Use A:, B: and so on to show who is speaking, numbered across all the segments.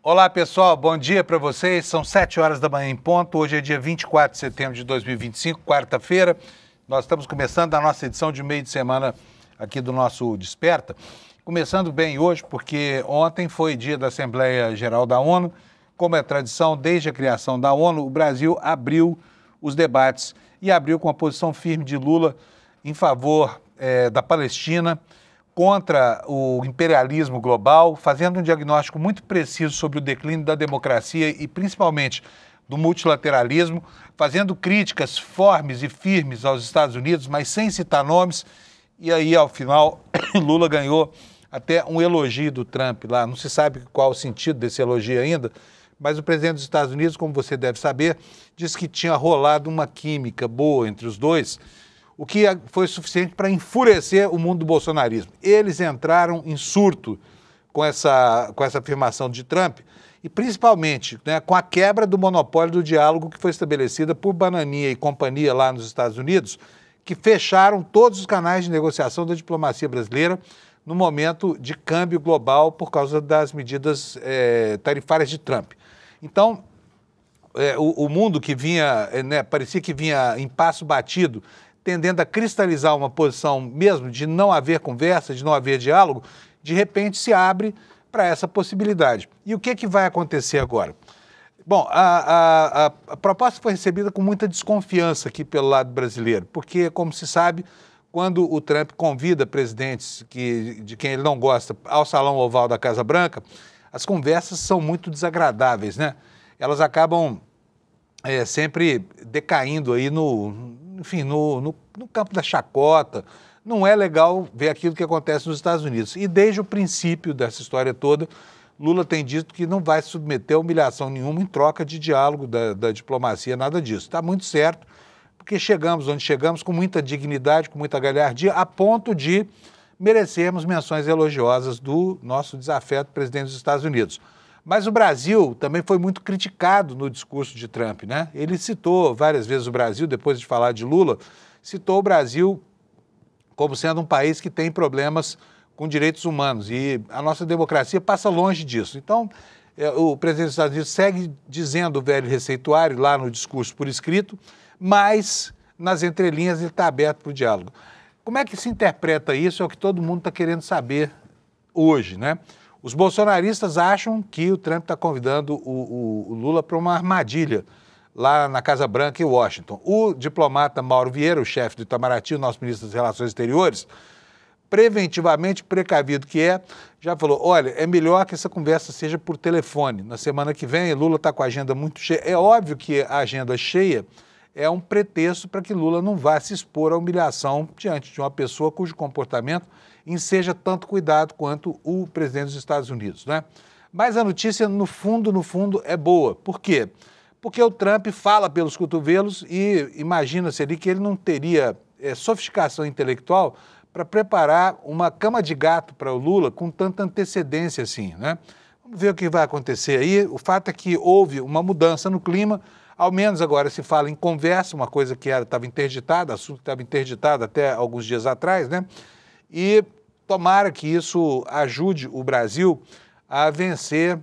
A: Olá, pessoal, bom dia para vocês. São 7 horas da manhã em ponto. Hoje é dia 24 de setembro de 2025, quarta-feira. Nós estamos começando a nossa edição de meio de semana aqui do nosso Desperta. Começando bem hoje, porque ontem foi dia da Assembleia Geral da ONU. Como é tradição, desde a criação da ONU, o Brasil abriu os debates e abriu com a posição firme de Lula em favor da Palestina, contra o imperialismo global, fazendo um diagnóstico muito preciso sobre o declínio da democracia e principalmente do multilateralismo, fazendo críticas fortes e firmes aos Estados Unidos, mas sem citar nomes. E aí, ao final, Lula ganhou até um elogio do Trump lá. Não se sabe qual o sentido desse elogio ainda, mas o presidente dos Estados Unidos, como você deve saber, disse que tinha rolado uma química boa entre os dois, o que foi suficiente para enfurecer o mundo do bolsonarismo. Eles entraram em surto com essa afirmação de Trump e principalmente, né, com a quebra do monopólio do diálogo que foi estabelecida por Bananinha e companhia lá nos Estados Unidos, que fecharam todos os canais de negociação da diplomacia brasileira no momento de câmbio global por causa das medidas tarifárias de Trump. Então, o mundo que vinha, parecia que vinha em passo batido, tendendo a cristalizar uma posição mesmo de não haver conversa, de não haver diálogo, de repente se abre para essa possibilidade. E o que vai acontecer agora? Bom, a proposta foi recebida com muita desconfiança aqui pelo lado brasileiro, porque, como se sabe, quando o Trump convida presidentes de quem ele não gosta ao Salão Oval da Casa Branca, as conversas são muito desagradáveis, né? Elas acabam sempre decaindo aí no campo da chacota. Não é legal ver aquilo que acontece nos Estados Unidos. E desde o princípio dessa história toda, Lula tem dito que não vai se submeter a humilhação nenhuma em troca de diálogo da diplomacia, nada disso. Está muito certo, porque chegamos onde chegamos com muita dignidade, com muita galhardia, a ponto de merecermos menções elogiosas do nosso desafeto presidente dos Estados Unidos. Mas o Brasil também foi muito criticado no discurso de Trump, né? Ele citou várias vezes o Brasil, depois de falar de Lula, citou o Brasil como sendo um país que tem problemas com direitos humanos e a nossa democracia passa longe disso. Então, o presidente dos Estados Unidos segue dizendo o velho receituário lá no discurso por escrito, mas nas entrelinhas ele está aberto para o diálogo. Como é que se interpreta isso? É o que todo mundo está querendo saber hoje, né? Os bolsonaristas acham que o Trump está convidando o Lula para uma armadilha lá na Casa Branca em Washington. O diplomata Mauro Vieira, o chefe do Itamaraty, o nosso ministro das Relações Exteriores, preventivamente precavido que já falou, olha, é melhor que essa conversa seja por telefone. Na semana que vem, Lula está com a agenda muito cheia. É óbvio que a agenda cheia é um pretexto para que Lula não vá se expor à humilhação diante de uma pessoa cujo comportamento enseja tanto cuidado quanto o presidente dos Estados Unidos, né? Mas a notícia, no fundo, é boa. Por quê? Porque o Trump fala pelos cotovelos e imagina-se ali que ele não teria sofisticação intelectual para preparar uma cama de gato para o Lula com tanta antecedência assim, né? Vamos ver o que vai acontecer aí. O fato é que houve uma mudança no clima, ao menos agora se fala em conversa, uma coisa que estava interditada, assunto que estava interditado até alguns dias atrás, né? E tomara que isso ajude o Brasil a vencer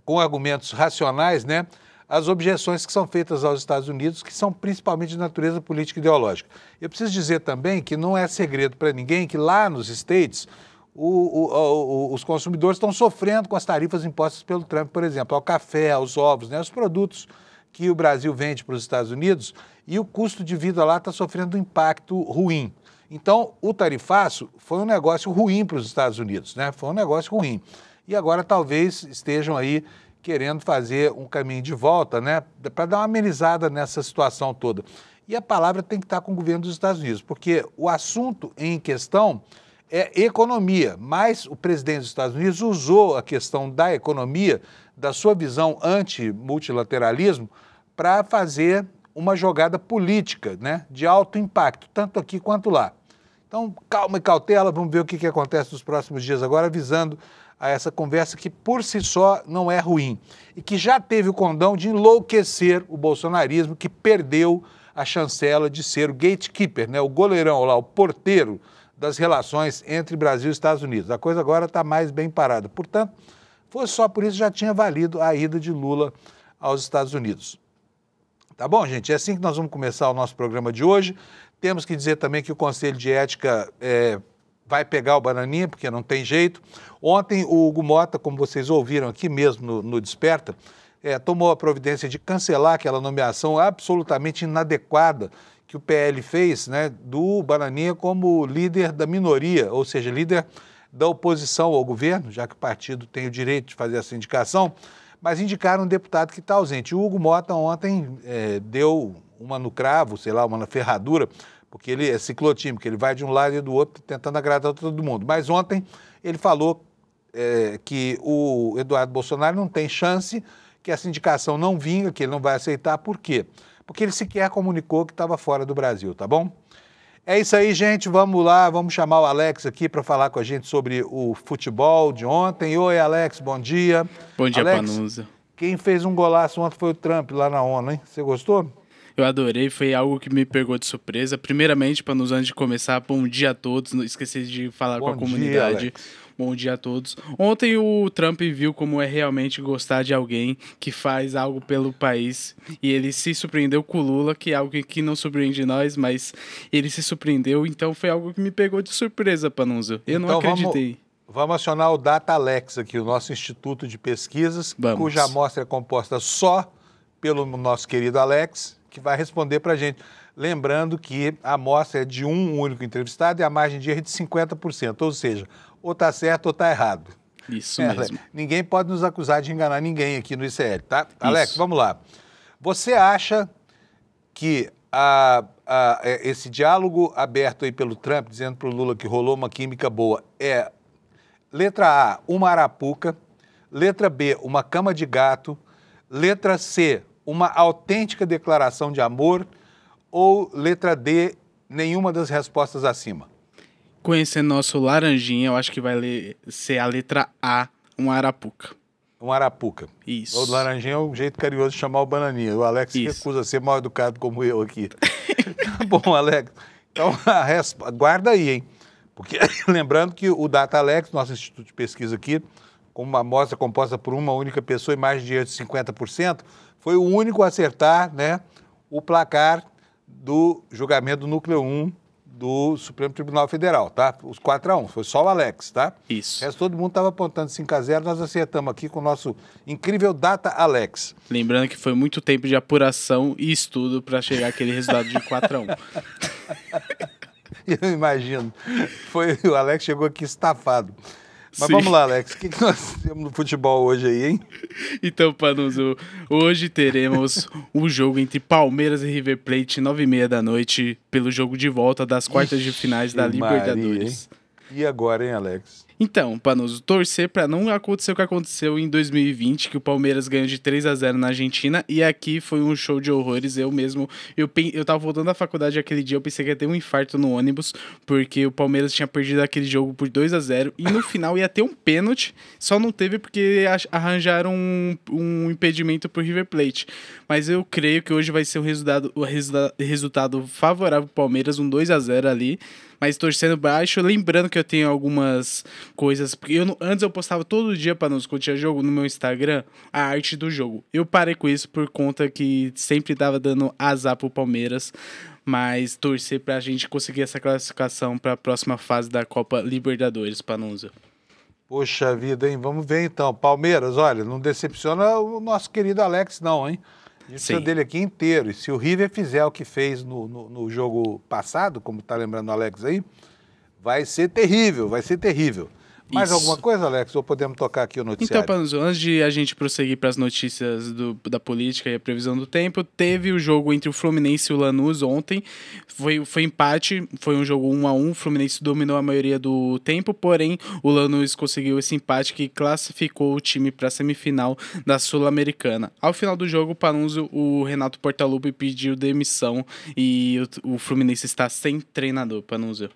A: com argumentos racionais, né, as objeções que são feitas aos Estados Unidos, que são principalmente de natureza política e ideológica. Eu preciso dizer também que não é segredo para ninguém que lá nos States os consumidores estão sofrendo com as tarifas impostas pelo Trump, por exemplo, ao café, aos ovos, né, os produtos que o Brasil vende para os Estados Unidos, e o custo de vida lá está sofrendo um impacto ruim. Então, o tarifaço foi um negócio ruim para os Estados Unidos, né? Foi um negócio ruim. E agora talvez estejam aí querendo fazer um caminho de volta, né? Para dar uma amenizada nessa situação toda. E a palavra tem que estar com o governo dos Estados Unidos, porque o assunto em questão é economia, mas o presidente dos Estados Unidos usou a questão da economia, da sua visão anti-multilateralismo, para fazer uma jogada política, né, de alto impacto, tanto aqui quanto lá. Então, calma e cautela, vamos ver o que acontece nos próximos dias agora, avisando a essa conversa que por si só não é ruim e que já teve o condão de enlouquecer o bolsonarismo, que perdeu a chancela de ser o gatekeeper, né, o goleirão lá, o porteiro das relações entre Brasil e Estados Unidos. A coisa agora está mais bem parada. Portanto, fosse só por isso já tinha valido a ida de Lula aos Estados Unidos. Tá bom, gente? É assim que nós vamos começar o nosso programa de hoje. Temos que dizer também que o Conselho de Ética vai pegar o Bananinha, porque não tem jeito. Ontem o Hugo Motta, como vocês ouviram aqui mesmo no Desperta, tomou a providência de cancelar aquela nomeação absolutamente inadequada que o PL fez, né, do Bananinha como líder da minoria, ou seja, líder da oposição ao governo, já que o partido tem o direito de fazer essa indicação, mas indicaram um deputado que está ausente. O Hugo Motta ontem deu uma no cravo, sei lá, uma na ferradura, porque ele é ciclotímico, ele vai de um lado e do outro tentando agradar todo mundo. Mas ontem ele falou que o Eduardo Bolsonaro não tem chance, que essa indicação não vinga, que ele não vai aceitar. Por quê? Porque ele sequer comunicou que estava fora do Brasil, tá bom? É isso aí, gente. Vamos lá, vamos chamar o Alex aqui para falar com a gente sobre o futebol de ontem. Oi, Alex, bom dia.
B: Bom dia,
A: Alex,
B: Panuza.
A: Quem fez um golaço ontem foi o Trump lá na ONU, hein? Você gostou?
B: Eu adorei, foi algo que me pegou de surpresa. Primeiramente, Panuza, antes de começar, bom dia a todos. Não esqueci de falar com a comunidade. Bom dia a todos. Ontem o Trump viu como é realmente gostar de alguém que faz algo pelo país. E ele se surpreendeu com o Lula, que é algo que não surpreende nós, mas ele se surpreendeu. Então foi algo que me pegou de surpresa, Panuza. Eu não acreditei.
A: Vamos acionar o Data Alex aqui, o nosso instituto de pesquisas, cuja amostra é composta só pelo nosso querido Alex, que vai responder para a gente. Lembrando que a amostra é de um único entrevistado e a margem de erro é de 50%, ou seja, ou está certo ou está errado.
B: Isso mesmo.
A: Ninguém pode nos acusar de enganar ninguém aqui no ICL, tá? Isso. Alex, vamos lá. Você acha que esse diálogo aberto aí pelo Trump, dizendo para o Lula que rolou uma química boa, é letra A, uma arapuca, letra B, uma cama de gato, letra C, uma autêntica declaração de amor, ou letra D, nenhuma das respostas acima?
B: Conhecendo nosso laranjinha, eu acho que vai ser a letra A, uma arapuca.
A: Uma arapuca.
B: Isso.
A: O laranjinha é um jeito carinhoso de chamar o Bananinha. O Alex recusa ser mal educado como eu aqui. Tá bom, Alex. Então, guarda aí, hein? Porque lembrando que o Data Alex, nosso instituto de pesquisa aqui, com uma amostra composta por uma única pessoa e mais de erro de 50%, foi o único a acertar, né, o placar do julgamento do Núcleo 1 do Supremo Tribunal Federal, tá? Os 4-1, foi só o Alex, tá?
B: Isso.
A: O resto todo mundo estava apontando 5-0, nós acertamos aqui com o nosso incrível Data Alex.
B: Lembrando que foi muito tempo de apuração e estudo para chegar àquele resultado de 4-1.
A: Eu imagino. O Alex chegou aqui estafado. Mas
B: Sim.
A: Vamos lá, Alex. O que nós temos no futebol hoje aí, hein?
B: Então, Panuzo, hoje teremos o jogo entre Palmeiras e River Plate, 9h30 da noite, pelo jogo de volta das quartas de finais da Libertadores.
A: E agora, hein, Alex?
B: Então, Panuzo, torcer para não acontecer o que aconteceu em 2020, que o Palmeiras ganhou de 3-0 na Argentina, e aqui foi um show de horrores. Eu tava voltando da faculdade aquele dia, eu pensei que ia ter um infarto no ônibus, porque o Palmeiras tinha perdido aquele jogo por 2-0, e no final ia ter um pênalti, só não teve porque arranjaram um impedimento pro River Plate. Mas eu creio que hoje vai ser resultado favorável pro Palmeiras, um 2-0 ali, mas torcendo baixo, lembrando que eu tenho algumas coisas, porque antes eu postava todo dia para quando tinha jogo no meu Instagram, a arte do jogo. Eu parei com isso por conta que sempre tava dando azar pro Palmeiras, mas torcer pra gente conseguir essa classificação para a próxima fase da Copa Libertadores, Panuza.
A: Poxa vida, hein? Vamos ver então. Palmeiras, olha, não decepciona o nosso querido Alex não, hein? A gente precisa dele aqui inteiro. E se o River fizer o que fez no jogo passado, como está lembrando o Alex aí, vai ser terrível, vai ser terrível. Mais alguma coisa, Alex? Ou podemos tocar aqui o noticiário?
B: Então, Panzo, antes de a gente prosseguir para as notícias da política e a previsão do tempo, teve o jogo entre o Fluminense e o Lanús ontem. Foi empate, foi um jogo 1-1. O Fluminense dominou a maioria do tempo, porém o Lanús conseguiu esse empate que classificou o time para a semifinal da Sul-Americana. Ao final do jogo, Panunzio, o Renato Portaluppi pediu demissão e o Fluminense está sem treinador, Panunzio.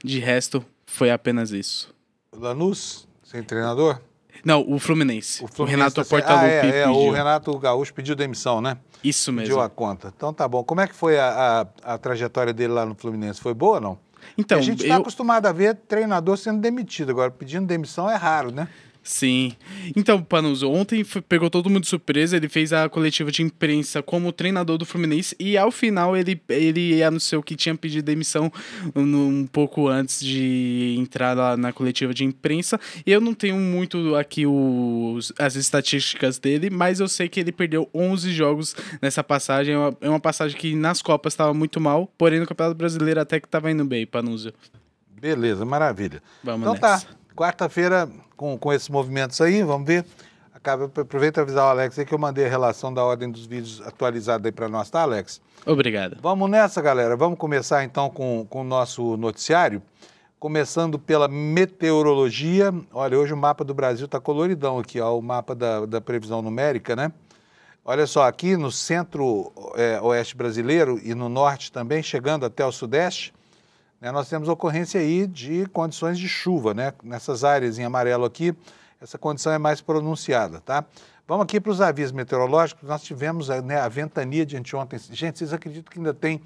B: De resto, foi apenas isso.
A: Lanús, sem treinador?
B: Não, o Fluminense. O Renato
A: tá
B: Portaluppi pediu.
A: O Renato Gaúcho pediu demissão, né?
B: Isso mesmo.
A: Pediu a conta. Então tá bom. Como é que foi a trajetória dele lá no Fluminense? Foi boa ou não?
B: Então,
A: a gente está acostumado a ver treinador sendo demitido. Agora, pedindo demissão é raro, né?
B: Sim. Então, Panuso, ontem pegou todo mundo de surpresa, ele fez a coletiva de imprensa como treinador do Fluminense e ao final ele anunciou que tinha pedido demissão um pouco antes de entrar lá na coletiva de imprensa. E eu não tenho muito aqui as estatísticas dele, mas eu sei que ele perdeu 11 jogos nessa passagem. É uma passagem que nas Copas estava muito mal, porém no Campeonato Brasileiro até que estava indo bem, Panuso.
A: Beleza, maravilha.
B: Vamos
A: então
B: nessa.
A: Tá, quarta-feira com esses movimentos aí, vamos ver. Aproveita para avisar o Alex aí que eu mandei a relação da ordem dos vídeos atualizada aí para nós, tá, Alex?
B: Obrigado.
A: Vamos nessa, galera. Vamos começar então com o nosso noticiário. Começando pela meteorologia. Olha, hoje o mapa do Brasil está coloridão aqui, ó, o mapa da previsão numérica, né? Olha só, aqui no centro-oeste brasileiro e no norte também, chegando até o sudeste, né, nós temos ocorrência aí de condições de chuva, né? Nessas áreas em amarelo aqui, essa condição é mais pronunciada, tá? Vamos aqui para os avisos meteorológicos. Nós tivemos, né, a ventania de anteontem. Gente, vocês acreditam que ainda tem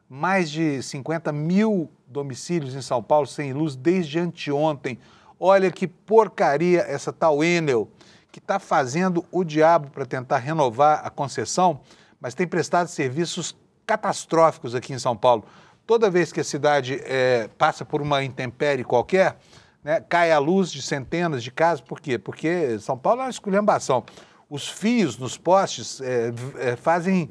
A: mais de 50 mil domicílios em São Paulo sem luz desde anteontem? Olha que porcaria essa tal Enel, que está fazendo o diabo para tentar renovar a concessão, mas tem prestado serviços catastróficos aqui em São Paulo. Toda vez que a cidade passa por uma intempérie qualquer, né, cai a luz de centenas de casas. Por quê? Porque São Paulo é uma esculhambação. Os fios nos postes fazem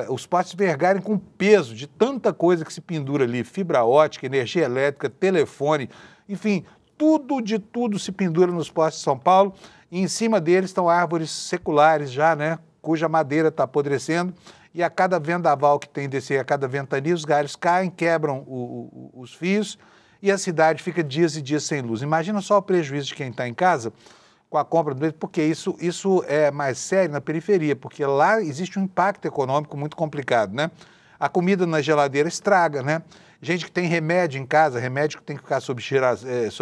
A: os postes vergarem com peso de tanta coisa que se pendura ali. Fibra ótica, energia elétrica, telefone, enfim, tudo se pendura nos postes de São Paulo. E em cima deles estão árvores seculares já, né, cuja madeira está apodrecendo. E a cada vendaval que tem desse, a cada ventania, os galhos caem, quebram os fios e a cidade fica dias e dias sem luz. Imagina só o prejuízo de quem está em casa com a compra do leite, porque isso é mais sério na periferia, porque lá existe um impacto econômico muito complicado, né? A comida na geladeira estraga, né? Gente que tem remédio em casa, remédio que tem que ficar sob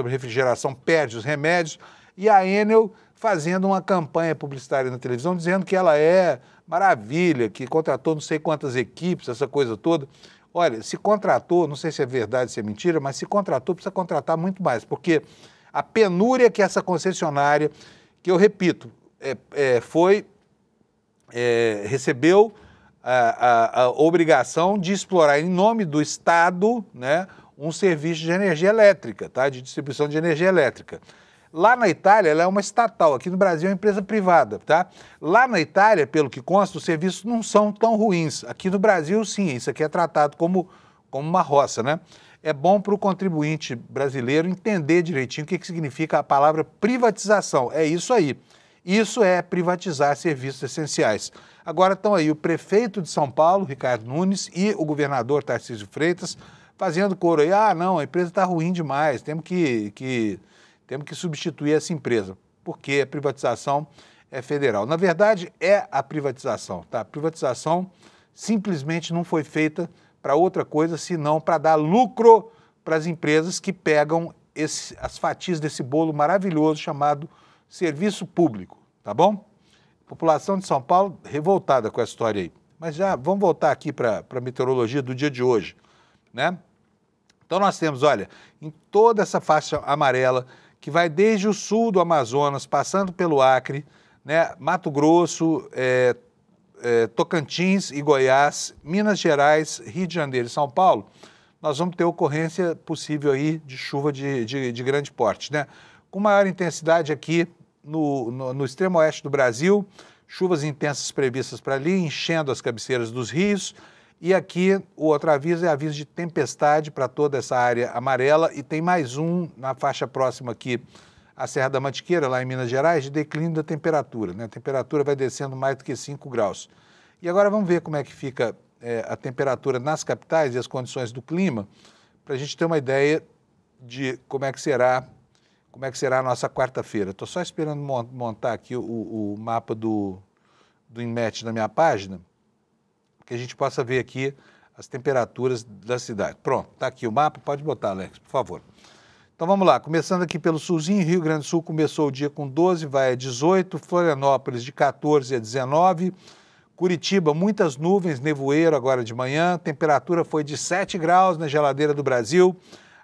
A: refrigeração, perde os remédios. E a Enel fazendo uma campanha publicitária na televisão dizendo que ela é maravilha, que contratou não sei quantas equipes, essa coisa toda. Olha, se contratou, não sei se é verdade, se é mentira, mas se contratou, precisa contratar muito mais, porque a penúria que essa concessionária, que eu repito, recebeu a obrigação de explorar em nome do Estado, né, um serviço de energia elétrica, tá, de distribuição de energia elétrica. Lá na Itália, ela é uma estatal, aqui no Brasil é uma empresa privada, tá? Lá na Itália, pelo que consta, os serviços não são tão ruins. Aqui no Brasil, sim, isso aqui é tratado como uma roça, né? É bom para o contribuinte brasileiro entender direitinho o que significa a palavra privatização. É isso aí. Isso é privatizar serviços essenciais. Agora estão aí o prefeito de São Paulo, Ricardo Nunes, e o governador Tarcísio Freitas fazendo coro aí. Ah, não, a empresa está ruim demais, temos que substituir essa empresa, porque a privatização é federal. Na verdade, é a privatização, tá? A privatização simplesmente não foi feita para outra coisa, senão para dar lucro para as empresas que pegam as fatias desse bolo maravilhoso chamado serviço público, tá bom? A população de São Paulo revoltada com essa história aí. Mas já vamos voltar aqui para a meteorologia do dia de hoje, né? Então nós temos, olha, em toda essa faixa amarela, que vai desde o sul do Amazonas, passando pelo Acre, né, Mato Grosso, Tocantins e Goiás, Minas Gerais, Rio de Janeiro e São Paulo, nós vamos ter ocorrência possível aí de chuva de grande porte, né? Com maior intensidade aqui no extremo oeste do Brasil, chuvas intensas previstas para ali, enchendo as cabeceiras dos rios. E aqui o outro aviso é aviso de tempestade para toda essa área amarela e tem mais um na faixa próxima aqui, a Serra da Mantiqueira, lá em Minas Gerais, de declínio da temperatura, né? A temperatura vai descendo mais do que 5 graus. E agora vamos ver como é que fica a temperatura nas capitais e as condições do clima, para a gente ter uma ideia de como é que será a nossa quarta-feira. Estou só esperando montar aqui o mapa do INMET na minha página, que a gente possa ver aqui as temperaturas da cidade. Pronto, está aqui o mapa, pode botar, Alex, por favor. Então vamos lá, começando aqui pelo sulzinho, Rio Grande do Sul começou o dia com 12, vai a 18, Florianópolis de 14 a 19, Curitiba, muitas nuvens, nevoeiro agora de manhã, temperatura foi de 7 graus na geladeira do Brasil,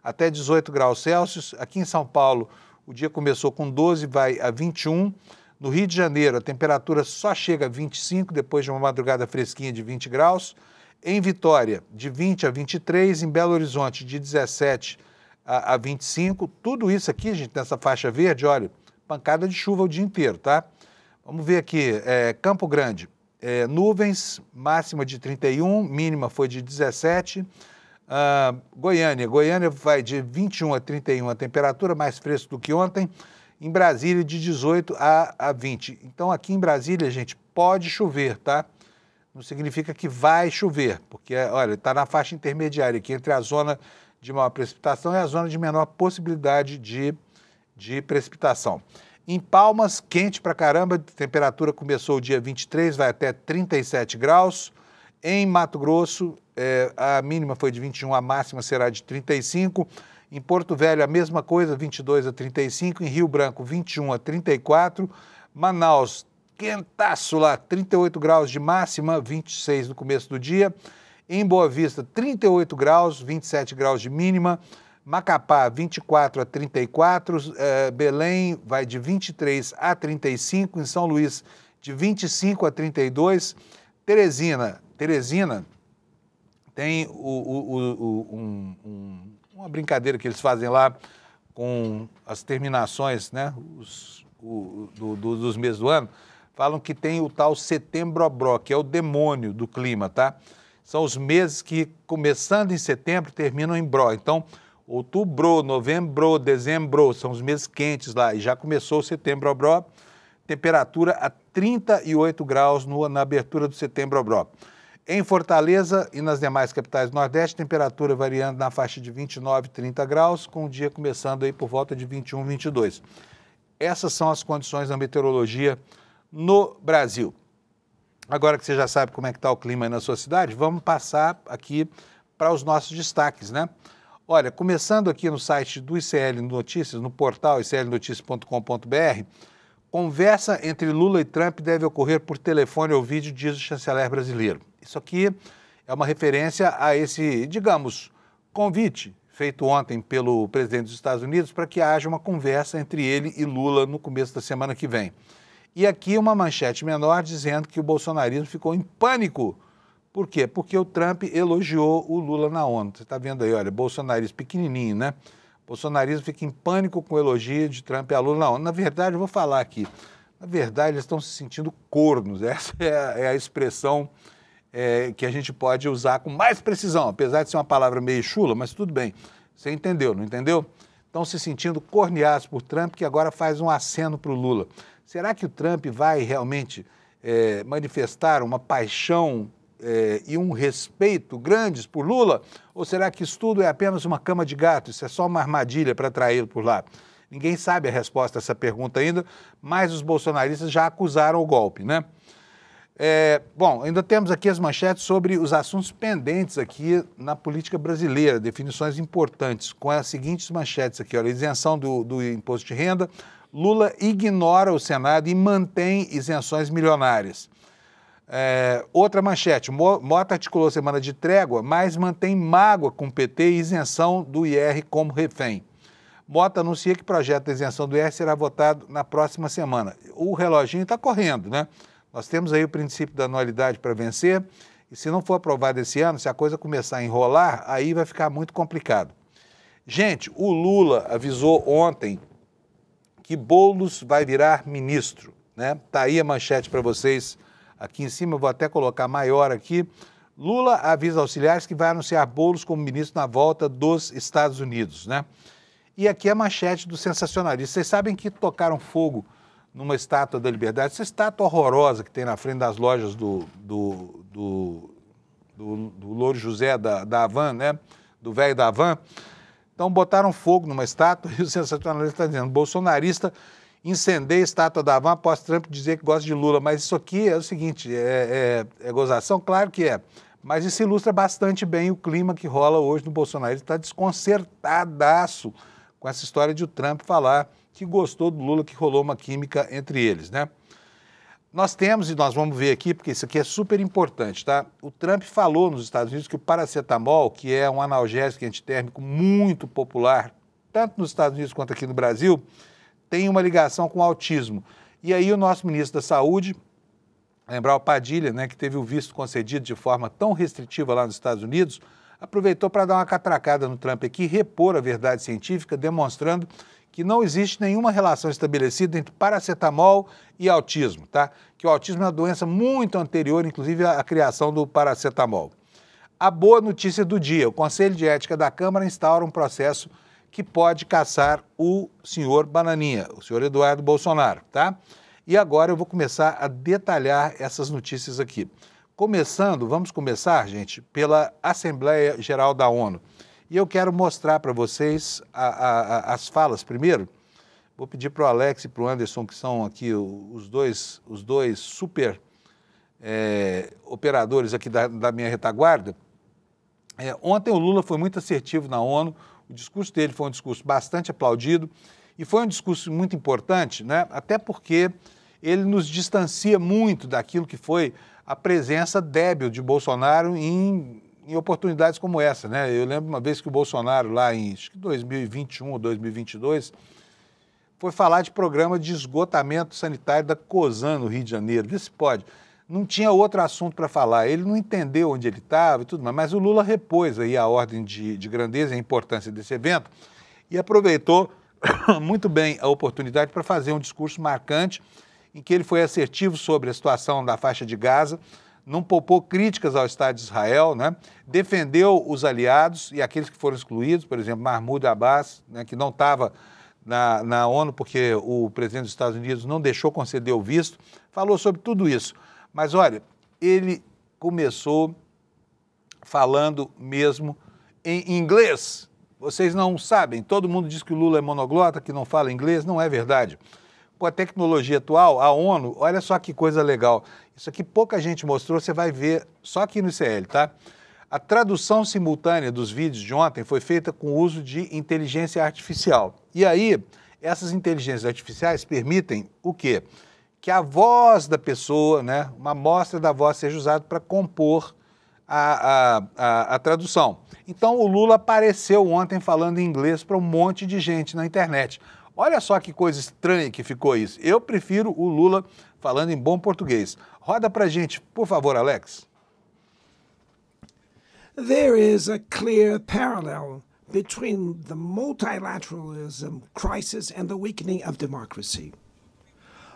A: até 18 graus Celsius. Aqui em São Paulo, O dia começou com 12, vai a 21. No Rio de Janeiro, a temperatura só chega a 25, depois de uma madrugada fresquinha de 20 graus. Em Vitória, de 20 a 23. Em Belo Horizonte, de 17 a 25. Tudo isso aqui, gente, nessa faixa verde, olha, pancada de chuva o dia inteiro, tá? Vamos ver aqui, Campo Grande, nuvens, máxima de 31, mínima foi de 17. Goiânia vai de 21 a 31 a temperatura, mais fresco do que ontem. Em Brasília, de 18 a 20. Então, aqui em Brasília, gente, pode chover, tá? Não significa que vai chover, porque, olha, está na faixa intermediária aqui entre a zona de maior precipitação e a zona de menor possibilidade de precipitação. Em Palmas, quente pra caramba, a temperatura começou o dia 23, vai até 37 graus. Em Mato Grosso, a mínima foi de 21, a máxima será de 35. Em Porto Velho, a mesma coisa, 22 a 35. Em Rio Branco, 21 a 34. Manaus, quentaço lá, 38 graus de máxima, 26 no começo do dia. Em Boa Vista, 38 graus, 27 graus de mínima. Macapá, 24 a 34, Belém vai de 23 a 35, em São Luís, de 25 a 32, Teresina tem uma brincadeira que eles fazem lá com as terminações, né, dos meses do ano, falam que tem o tal setembro-obró, que é o demônio do clima, tá? São os meses que, começando em setembro, terminam em bró, então outubro, novembro, dezembro, são os meses quentes lá, e já começou o setembro-obró, temperatura a 38 graus na abertura do setembro-obró. Em Fortaleza e nas demais capitais do Nordeste, temperatura variando na faixa de 29 e 30 graus, com o dia começando aí por volta de 21, 22. Essas são as condições da meteorologia no Brasil. Agora que você já sabe como é que está o clima aí na sua cidade, vamos passar aqui para os nossos destaques, né? Olha, começando aqui no site do ICL Notícias, no portal iclnoticias.com.br, conversa entre Lula e Trump deve ocorrer por telefone ou vídeo, diz o chanceler brasileiro. Isso aqui é uma referência a esse, digamos, convite feito ontem pelo presidente dos Estados Unidos para que haja uma conversa entre ele e Lula no começo da semana que vem. E aqui uma manchete menor dizendo que o bolsonarismo ficou em pânico. Por quê? Porque o Trump elogiou o Lula na ONU. Você está vendo aí, olha, bolsonarismo pequenininho, né? Bolsonarismo fica em pânico com o elogio de Trump a Lula na ONU. Na verdade, eu vou falar aqui, na verdade, eles estão se sentindo cornos. Essa é a expressão que a gente pode usar com mais precisão, apesar de ser uma palavra meio chula, mas tudo bem. Você entendeu, não entendeu? Estão se sentindo corneados por Trump, que agora faz um aceno para o Lula. Será que o Trump vai realmente manifestar uma paixão e um respeito grandes por Lula? Ou será que isso tudo é apenas uma cama de gato? Isso é só uma armadilha para atraí-lo por lá? Ninguém sabe a resposta a essa pergunta ainda, mas os bolsonaristas já acusaram o golpe, né? Bom, ainda temos aqui as manchetes sobre os assuntos pendentes aqui na política brasileira, definições importantes, com as seguintes manchetes aqui, olha, isenção do imposto de renda, Lula ignora o Senado e mantém isenções milionárias. Outra manchete, Mota articulou semana de trégua, mas mantém mágoa com o PT e isenção do IR como refém. Mota anuncia que o projeto de isenção do IR será votado na próxima semana. O reloginho está correndo, né? Nós temos aí o princípio da anualidade para vencer, e se não for aprovado esse ano, se a coisa começar a enrolar, aí vai ficar muito complicado. Gente, o Lula avisou ontem que Boulos vai virar ministro, né? Tá aí a manchete para vocês aqui em cima, eu vou até colocar maior aqui. Lula avisa auxiliares que vai anunciar Boulos como ministro na volta dos Estados Unidos, né? E aqui a manchete do sensacionalista. Vocês sabem que tocaram fogo numa estátua da Liberdade, essa estátua horrorosa que tem na frente das lojas do Louro José da Havan, né? Do velho da Havan. Então botaram fogo numa estátua e o sensacionalista está dizendo, bolsonarista incendeia a estátua da Havan após Trump dizer que gosta de Lula. Mas isso aqui é o seguinte, é gozação? Claro que é. Mas isso ilustra bastante bem o clima que rola hoje no bolsonarismo. Está desconcertadaço com essa história de o Trump falar que gostou do Lula, que rolou uma química entre eles, né? Nós temos, e nós vamos ver aqui, porque isso aqui é super importante, tá? O Trump falou nos Estados Unidos que o paracetamol, que é um analgésico antitérmico muito popular, tanto nos Estados Unidos quanto aqui no Brasil, tem uma ligação com o autismo. E aí o nosso ministro da Saúde, lembrar o Padilha, né, que teve o visto concedido de forma tão restritiva lá nos Estados Unidos, aproveitou para dar uma catracada no Trump aqui, repor a verdade científica, demonstrando que não existe nenhuma relação estabelecida entre paracetamol e autismo, tá? Que o autismo é uma doença muito anterior, inclusive, à criação do paracetamol. A boa notícia do dia, o Conselho de Ética da Câmara instaura um processo que pode caçar o senhor Bananinha, o senhor Eduardo Bolsonaro, tá? E agora eu vou começar a detalhar essas notícias aqui. Vamos começar, gente, pela Assembleia Geral da ONU. E eu quero mostrar para vocês as falas primeiro. Vou pedir para o Alex e para o Anderson, que são aqui os dois super operadores aqui da minha retaguarda. Ontem o Lula foi muito assertivo na ONU, o discurso dele foi um discurso bastante aplaudido e foi um discurso muito importante, né? Até porque ele nos distancia muito daquilo que foi a presença débil de Bolsonaro em oportunidades como essa, né? Eu lembro uma vez que o Bolsonaro, lá em acho que 2021 ou 2022, foi falar de programa de esgotamento sanitário da Cosan, no Rio de Janeiro. Vê se pode. Não tinha outro assunto para falar. Ele não entendeu onde ele estava e tudo mais, mas o Lula repôs aí a ordem de grandeza e a importância desse evento e aproveitou muito bem a oportunidade para fazer um discurso marcante em que ele foi assertivo sobre a situação da faixa de Gaza, não poupou críticas ao Estado de Israel, né? Defendeu os aliados e aqueles que foram excluídos, por exemplo, Mahmoud Abbas, né, que não estava na ONU porque o presidente dos Estados Unidos não deixou conceder o visto, falou sobre tudo isso. Mas, olha, ele começou falando mesmo em inglês. Vocês não sabem, todo mundo diz que o Lula é monoglota, que não fala inglês, não é verdade. Com a tecnologia atual, a ONU, olha só que coisa legal. Isso aqui pouca gente mostrou, você vai ver só aqui no ICL, tá? A tradução simultânea dos vídeos de ontem foi feita com o uso de inteligência artificial. E aí, essas inteligências artificiais permitem o quê? Que a voz da pessoa, né, uma amostra da voz seja usada para compor a tradução. Então, o Lula apareceu ontem falando em inglês para um monte de gente na internet. Olha só que coisa estranha que ficou isso. Eu prefiro o Lula falando em bom português. Roda pra gente, por favor, Alex.
C: There is a clear parallel between the multilateralism crisis and the weakening of democracy.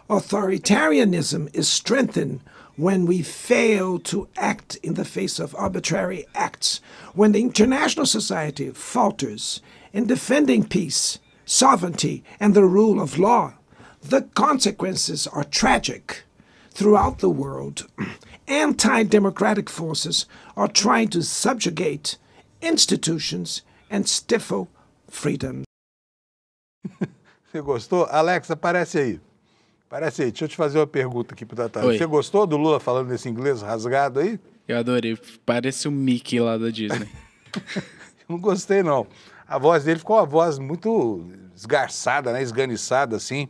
C: Authoritarianism is strengthened when we fail to act in the face of arbitrary acts, when the international society falters in defending peace, sovereignty, and the rule of law. The consequences are tragic. Throughout the world, anti-democratic forces are trying to subjugate institutions and stifle freedom.
A: Você gostou? Alex, aparece aí. Aparece aí. Deixa eu te fazer uma pergunta aqui pro Tatá. Você gostou do Lula falando nesse inglês rasgado aí?
B: Eu adorei. Parece o Mickey lá da Disney.
A: Não gostei, não. A voz dele ficou uma voz muito esgarçada, né? Esganiçada, assim.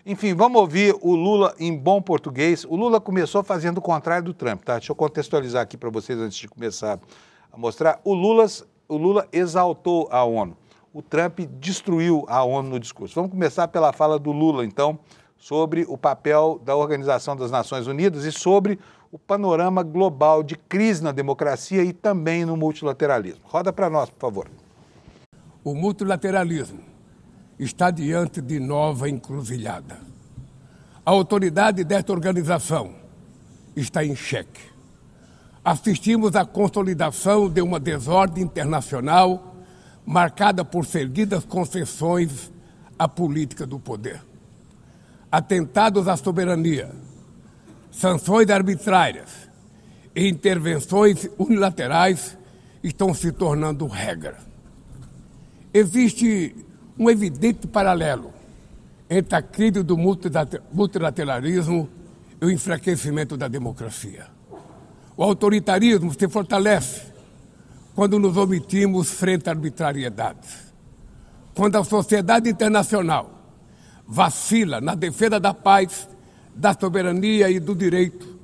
A: Enfim, vamos ouvir o Lula em bom português. O Lula começou fazendo o contrário do Trump, tá? Deixa eu contextualizar aqui para vocês antes de começar a mostrar. O Lula exaltou a ONU. O Trump destruiu a ONU no discurso. Vamos começar pela fala do Lula, então, sobre o papel da Organização das Nações Unidas e sobre o panorama global de crise na democracia e também no multilateralismo. Roda para nós, por favor.
D: O multilateralismo está diante de nova encruzilhada. A autoridade desta organização está em xeque. Assistimos à consolidação de uma desordem internacional marcada por seguidas concessões à política do poder. Atentados à soberania, sanções arbitrárias e intervenções unilaterais estão se tornando regra. Existe um evidente paralelo entre a crise do multilateralismo e o enfraquecimento da democracia. O autoritarismo se fortalece quando nos omitimos frente a arbitrariedades. Quando a sociedade internacional vacila na defesa da paz, da soberania e do direito,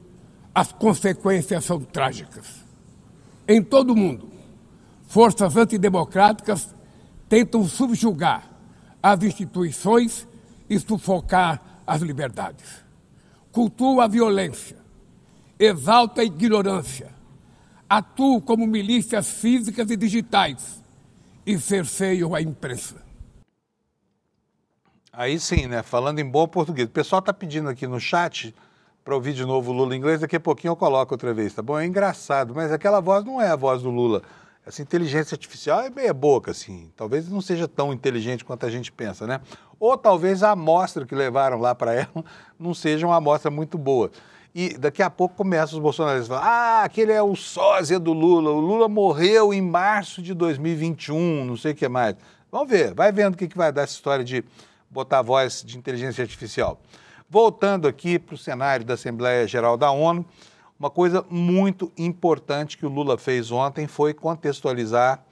D: as consequências são trágicas. Em todo o mundo, forças antidemocráticas tentam subjugar as instituições e sufocar as liberdades. Cultua a violência, exalta a ignorância, atua como milícias físicas e digitais e cerceiam a imprensa.
A: Aí sim, né? Falando em bom português. O pessoal está pedindo aqui no chat para ouvir de novo o Lula em inglês. Daqui a pouquinho eu coloco outra vez, tá bom? É engraçado, mas aquela voz não é a voz do Lula. Essa inteligência artificial é meia boca, assim. Talvez não seja tão inteligente quanto a gente pensa, né? Ou talvez a amostra que levaram lá para ela não seja uma amostra muito boa. E daqui a pouco começam os bolsonaristas a falar: aquele é o sósia do Lula. O Lula morreu em março de 2021, não sei o que mais. Vamos ver, vai vendo o que vai dar essa história de botar a voz de inteligência artificial. Voltando aqui para o cenário da Assembleia Geral da ONU, uma coisa muito importante que o Lula fez ontem foi contextualizar,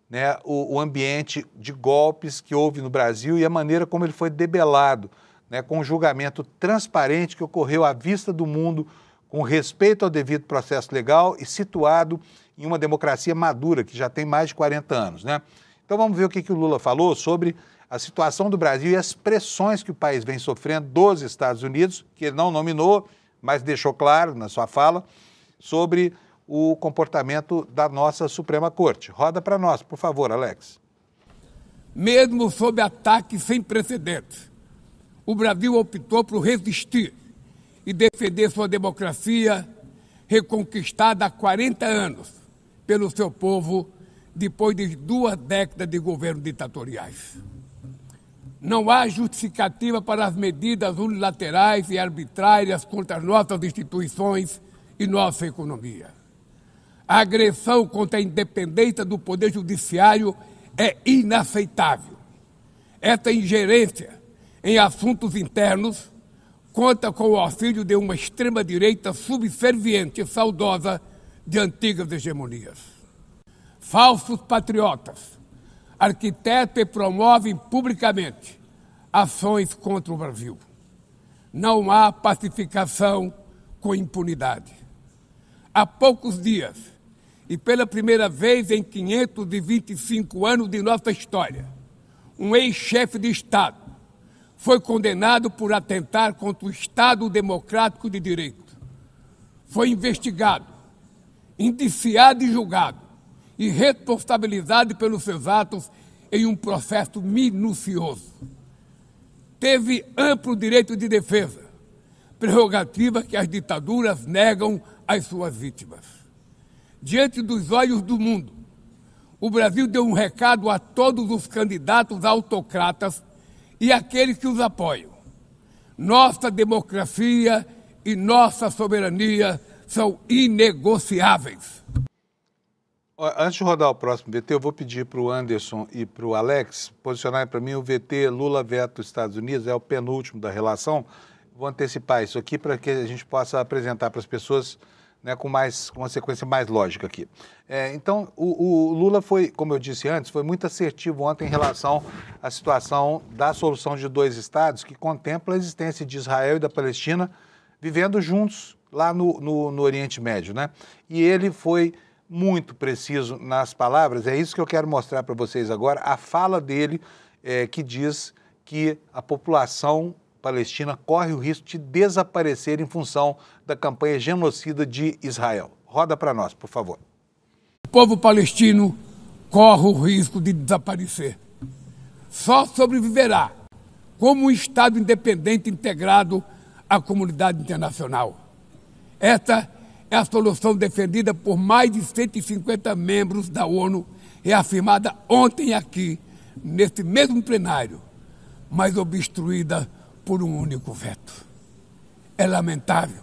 A: né, o ambiente de golpes que houve no Brasil e a maneira como ele foi debelado, né, com um julgamento transparente que ocorreu à vista do mundo, com respeito ao devido processo legal e situado em uma democracia madura, que já tem mais de 40 anos, né? Então vamos ver o que o Lula falou sobre a situação do Brasil e as pressões que o país vem sofrendo dos Estados Unidos, que ele não nominou, mas deixou claro na sua fala, sobre o comportamento da nossa Suprema Corte. Roda para nós, por favor, Alex.
D: Mesmo sob ataques sem precedentes, o Brasil optou por resistir e defender sua democracia reconquistada há 40 anos pelo seu povo depois de 2 décadas de governos ditatoriais. Não há justificativa para as medidas unilaterais e arbitrárias contra as nossas instituições e nossa economia. A agressão contra a independência do Poder Judiciário é inaceitável. Essa ingerência em assuntos internos conta com o auxílio de uma extrema-direita subserviente e saudosa de antigas hegemonias. Falsos patriotas arquitetam e promovem publicamente ações contra o Brasil. Não há pacificação com impunidade. Há poucos dias, e pela primeira vez em 525 anos de nossa história, um ex-chefe de Estado foi condenado por atentar contra o Estado Democrático de Direito. Foi investigado, indiciado e julgado, e responsabilizado pelos seus atos em um processo minucioso. Teve amplo direito de defesa, prerrogativa que as ditaduras negam às suas vítimas. Diante dos olhos do mundo, o Brasil deu um recado a todos os candidatos autocratas e àqueles que os apoiam. Nossa democracia e nossa soberania são inegociáveis.
A: Antes de rodar o próximo VT, eu vou pedir para o Anderson e para o Alex posicionarem para mim o VT Lula veto Estados Unidos, é o penúltimo da relação. Vou antecipar isso aqui para que a gente possa apresentar para as pessoas, né, com uma sequência mais lógica aqui. Então, o Lula foi, como eu disse antes, foi muito assertivo ontem em relação à situação da solução de 2 estados, que contempla a existência de Israel e da Palestina vivendo juntos lá no Oriente Médio, né? E ele foi muito preciso nas palavras, é isso que eu quero mostrar para vocês agora, a fala dele que diz que a população palestina corre o risco de desaparecer em função da campanha genocida de Israel. Roda para nós, por favor.
D: O povo palestino corre o risco de desaparecer. Só sobreviverá como um Estado independente integrado à comunidade internacional. Esta é a solução defendida por mais de 150 membros da ONU, reafirmada ontem aqui, nesse mesmo plenário, mas obstruída por um único veto. É lamentável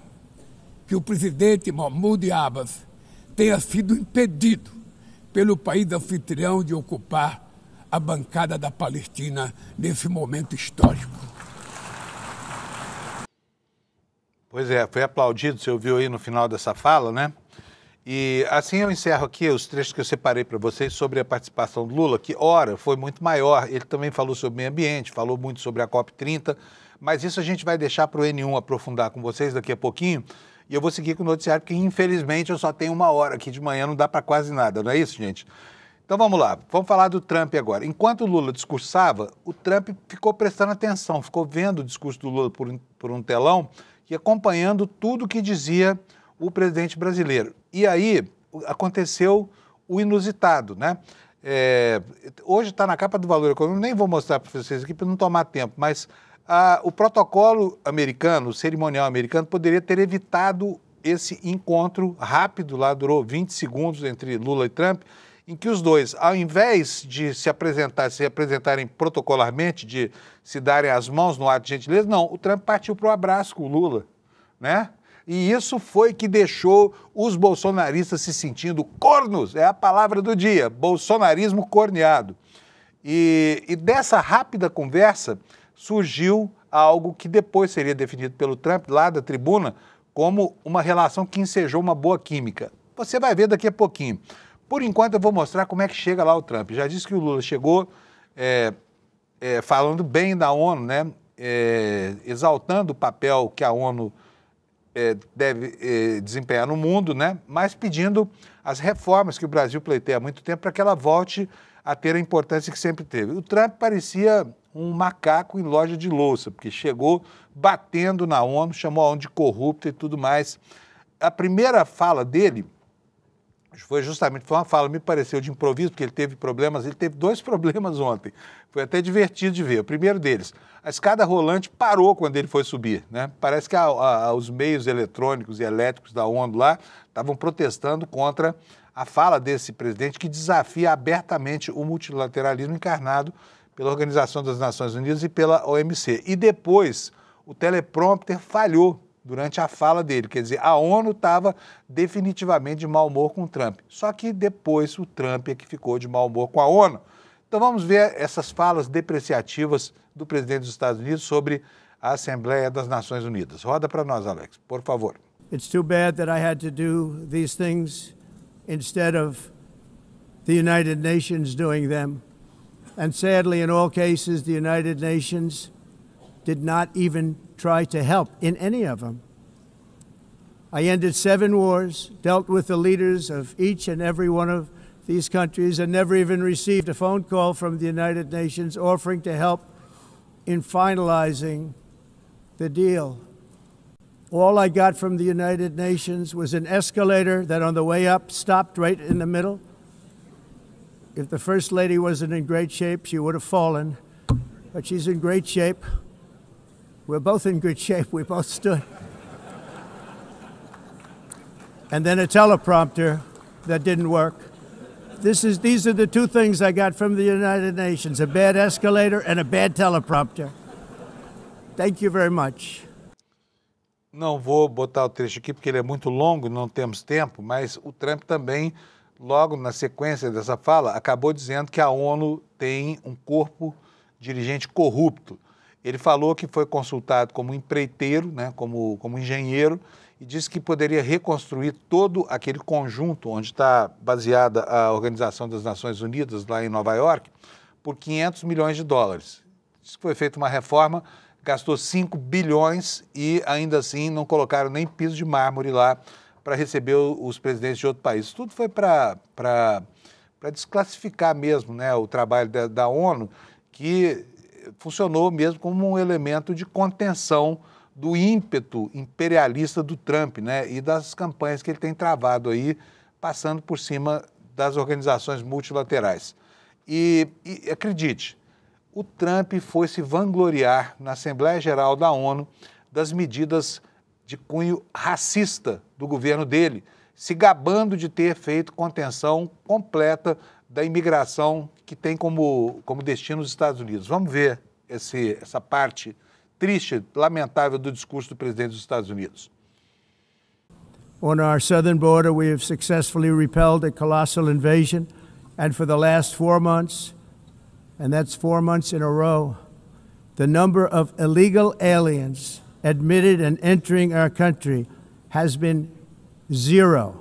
D: que o presidente Mahmoud Abbas tenha sido impedido pelo país anfitrião de ocupar a bancada da Palestina nesse momento histórico.
A: Pois é, foi aplaudido, você ouviu aí no final dessa fala, né? E assim eu encerro aqui os trechos que eu separei para vocês sobre a participação do Lula, que, ora, foi muito maior. Ele também falou sobre meio ambiente, falou muito sobre a COP30, mas isso a gente vai deixar para o N1 aprofundar com vocês daqui a pouquinho. E eu vou seguir com o noticiário, porque infelizmente eu só tenho 1 hora aqui de manhã, não dá para quase nada, não é isso, gente? Então vamos lá, vamos falar do Trump agora. Enquanto o Lula discursava, o Trump ficou prestando atenção, ficou vendo o discurso do Lula por um telão e acompanhando tudo que dizia o presidente brasileiro. E aí aconteceu o inusitado, né? Hoje está na capa do Valor Econômico, nem vou mostrar para vocês aqui para não tomar tempo, mas o protocolo americano, o cerimonial americano, poderia ter evitado esse encontro rápido, lá durou 20 segundos entre Lula e Trump, em que os dois, ao invés de se apresentarem protocolarmente, de se darem as mãos no ato de gentileza, não, o Trump partiu para o abraço com o Lula, né? E isso foi que deixou os bolsonaristas se sentindo cornos, é a palavra do dia, bolsonarismo corneado. E dessa rápida conversa surgiu algo que depois seria definido pelo Trump, lá da tribuna, como uma relação que ensejou uma boa química. Você vai ver daqui a pouquinho. Por enquanto eu vou mostrar como é que chega lá o Trump. Já disse que o Lula chegou falando bem da ONU, né? Exaltando o papel que a ONU deve desempenhar no mundo, né? Mas pedindo as reformas que o Brasil pleiteia há muito tempo para que ela volte a ter a importância que sempre teve. O Trump parecia um macaco em loja de louça, porque chegou batendo na ONU, chamou a ONU de corrupta e tudo mais. A primeira fala dele foi uma fala, me pareceu de improviso, porque ele teve dois problemas ontem. Foi até divertido de ver. O primeiro deles, a escada rolante parou quando ele foi subir, né? Parece que os meios eletrônicos e elétricos da ONU lá estavam protestando contra a fala desse presidente que desafia abertamente o multilateralismo encarnado pela Organização das Nações Unidas e pela OMC. E depois, o teleprompter falhou durante a fala dele, quer dizer, a ONU estava definitivamente de mau humor com o Trump. Só que depois o Trump é que ficou de mau humor com a ONU. Então vamos ver essas falas depreciativas do presidente dos Estados Unidos sobre a Assembleia das Nações Unidas. Roda para nós, Alex, por favor.
E: It's too bad that I had to do these things instead of the United Nations doing them. And sadly, in all cases, the United Nations did not even try to help in any of them. I ended 7 wars, dealt with the leaders of each and every one of these countries, and never even received a phone call from the United Nations offering to help in finalizing the deal. All I got from the United Nations was an escalator that on the way up stopped right in the middle. If the First Lady wasn't in great shape, she would have fallen, but she's in great shape. We're both in good shape. We both stood. And then a teleprompter that didn't work. These are the two things I got from the United Nations, a bad escalator and a bad teleprompter. Thank you very much.
A: Não vou botar o trecho aqui porque ele é muito longo, não temos tempo, mas o Trump também, logo na sequência dessa fala, acabou dizendo que a ONU tem um corpo dirigente corrupto. Ele falou que foi consultado como empreiteiro, né, como engenheiro, e disse que poderia reconstruir todo aquele conjunto onde está baseada a Organização das Nações Unidas, lá em Nova York, por 500 milhões de dólares. Diz que foi feita uma reforma, gastou 5 bilhões e ainda assim não colocaram nem piso de mármore lá para receber os presidentes de outro país. Tudo foi para desclassificar mesmo, né, o trabalho da ONU, que funcionou mesmo como um elemento de contenção do ímpeto imperialista do Trump, né, e das campanhas que ele tem travado aí, passando por cima das organizações multilaterais. E acredite, o Trump foi se vangloriar na Assembleia Geral da ONU das medidas de cunho racista do governo dele, se gabando de ter feito contenção completa da imigração que tem como destino os Estados Unidos. Vamos ver essa parte triste, lamentável do discurso do presidente dos Estados Unidos.
E: On our southern border, we have successfully repelled a colossal invasion, and for the last 4 months, and that's 4 months in a row, the number of illegal aliens admitted and entering our country has been 0.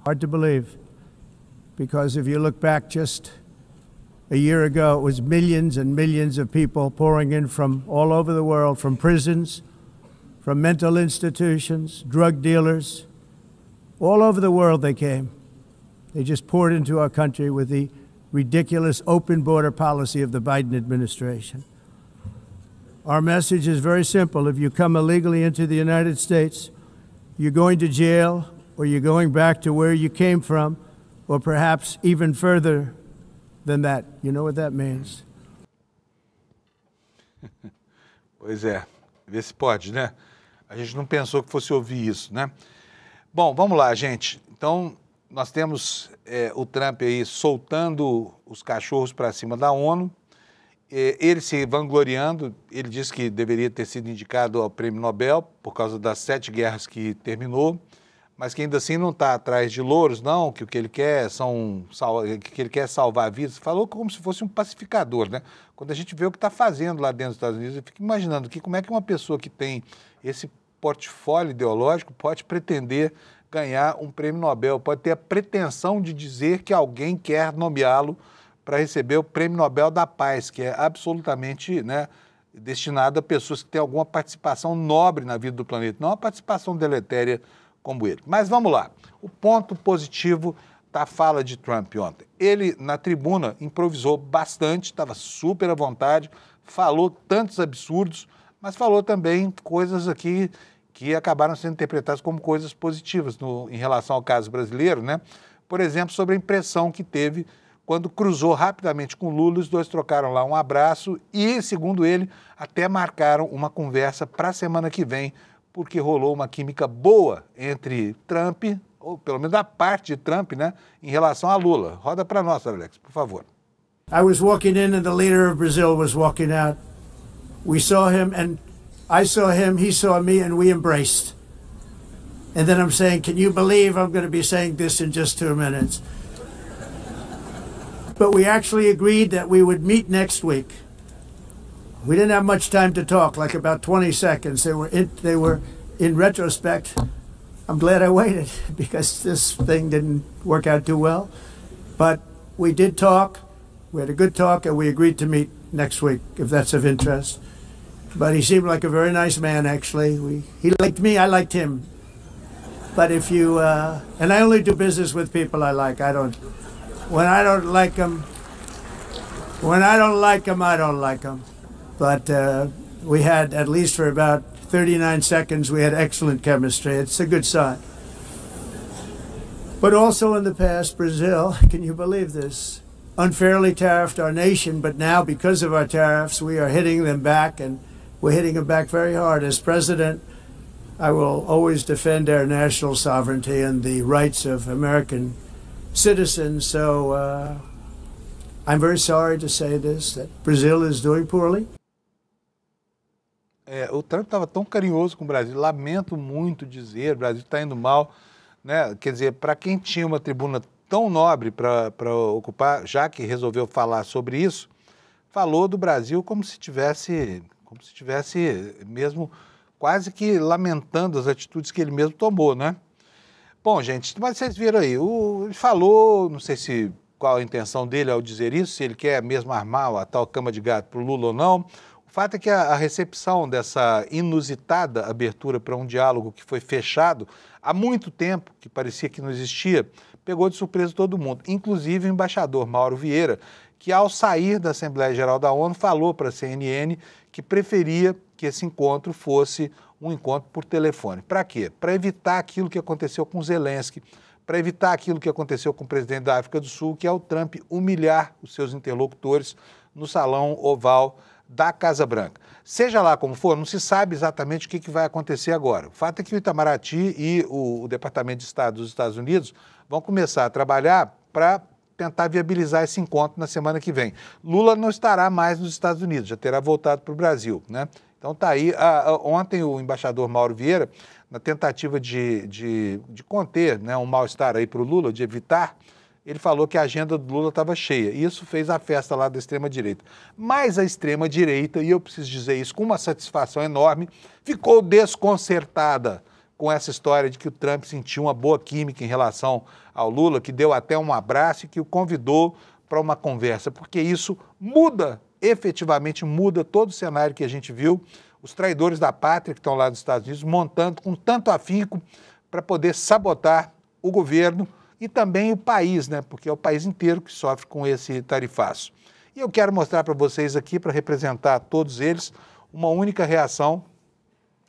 E: Hard to believe, because if you look back just a year ago, it was millions and millions of people pouring in from all over the world, from prisons, from mental institutions, drug dealers. All over the world they came. They just poured into our country with the ridiculous open border policy of the Biden administration. Our message is very simple. If you come illegally into the United States, you're going to jail, or you're going back to where you came from, or perhaps even further than that. You know what that means?
A: Pois é, vê se pode, né? A gente não pensou que fosse ouvir isso, né? Bom, vamos lá, gente. Então, nós temos o Trump aí soltando os cachorros para cima da ONU, ele se vangloriando, ele disse que deveria ter sido indicado ao Prêmio Nobel por causa das 7 guerras que terminou, mas que ainda assim não está atrás de louros, não, que o que ele quer que ele quer salvar vidas. Falou como se fosse um pacificador, né? Quando a gente vê o que está fazendo lá dentro dos Estados Unidos, eu fico imaginando como é que uma pessoa que tem esse portfólio ideológico pode pretender ganhar um prêmio Nobel, pode ter a pretensão de dizer que alguém quer nomeá-lo para receber o Prêmio Nobel da Paz, que é absolutamente, né, destinado a pessoas que têm alguma participação nobre na vida do planeta, não uma participação deletéria como ele. Mas vamos lá, o ponto positivo da fala de Trump ontem. Ele, na tribuna, improvisou bastante, estava super à vontade, falou tantos absurdos, mas falou também coisas aqui que acabaram sendo interpretadas como coisas positivas em relação ao caso brasileiro, né? Por exemplo, sobre a impressão que teve quando cruzou rapidamente com Lula, os dois trocaram lá um abraço e, segundo ele, até marcaram uma conversa para a semana que vem, porque rolou uma química boa entre Trump, ou pelo menos da parte de Trump, né, em relação a Lula. Roda para nós, Alex, por favor.
E: I was walking in and the leader of Brazil was walking out. We saw him and I saw him, he saw me, and we embraced. And then I'm saying, can you believe I'm going to be saying this in just 2 minutes? But we actually agreed that we would meet next week. We didn't have much time to talk, like about 20 seconds. They were in retrospect, I'm glad I waited because this thing didn't work out too well. But we did talk, we had a good talk, and we agreed to meet next week, if that's of interest. But he seemed like a very nice man, actually. He liked me, I liked him. But if you, and I only do business with people I like. When I don't like them, I don't like them. But we had, at least for about 39 seconds, we had excellent chemistry. It's a good sign. But also in the past, Brazil, can you believe this? Unfairly tariffed our nation, but now because of our tariffs, we are hitting them back, and we're hitting them back very hard. As president, I will always defend our national sovereignty and the rights of American citizens. So I'm very sorry to say this, that Brazil is doing poorly.
A: O Trump estava tão carinhoso com o Brasil, lamento muito dizer, o Brasil está indo mal, né? Quer dizer, para quem tinha uma tribuna tão nobre para ocupar, já que resolveu falar sobre isso, falou do Brasil como se tivesse mesmo quase que lamentando as atitudes que ele mesmo tomou, né? Bom, gente, mas vocês viram aí, ele falou, não sei qual a intenção dele ao dizer isso, se ele quer mesmo armar a tal cama de gato para o Lula ou não. O fato é que a recepção dessa inusitada abertura para um diálogo que foi fechado há muito tempo, que parecia que não existia, pegou de surpresa todo mundo, inclusive o embaixador Mauro Vieira, que ao sair da Assembleia Geral da ONU falou para a CNN que preferia que esse encontro fosse um encontro por telefone. Para quê? Para evitar aquilo que aconteceu com Zelensky, para evitar aquilo que aconteceu com o presidente da África do Sul, que é o Trump humilhar os seus interlocutores no salão oval da Casa Branca. Seja lá como for, não se sabe exatamente o que vai acontecer agora. O fato é que o Itamaraty e o Departamento de Estado dos Estados Unidos vão começar a trabalhar para tentar viabilizar esse encontro na semana que vem. Lula não estará mais nos Estados Unidos, já terá voltado para o Brasil, né? Então tá aí, ontem o embaixador Mauro Vieira, na tentativa de conter, né, um mal-estar aí para o Lula, de evitar, ele falou que a agenda do Lula estava cheia. E isso fez a festa lá da extrema-direita. Mas a extrema-direita, e eu preciso dizer isso com uma satisfação enorme, ficou desconcertada com essa história de que o Trump sentiu uma boa química em relação ao Lula, que deu até um abraço e que o convidou para uma conversa, porque isso efetivamente muda todo o cenário que a gente viu, os traidores da pátria que estão lá nos Estados Unidos montando com tanto afinco para poder sabotar o governo e também o país, né? Porque é o país inteiro que sofre com esse tarifaço. E eu quero mostrar para vocês aqui, para representar todos eles, uma única reação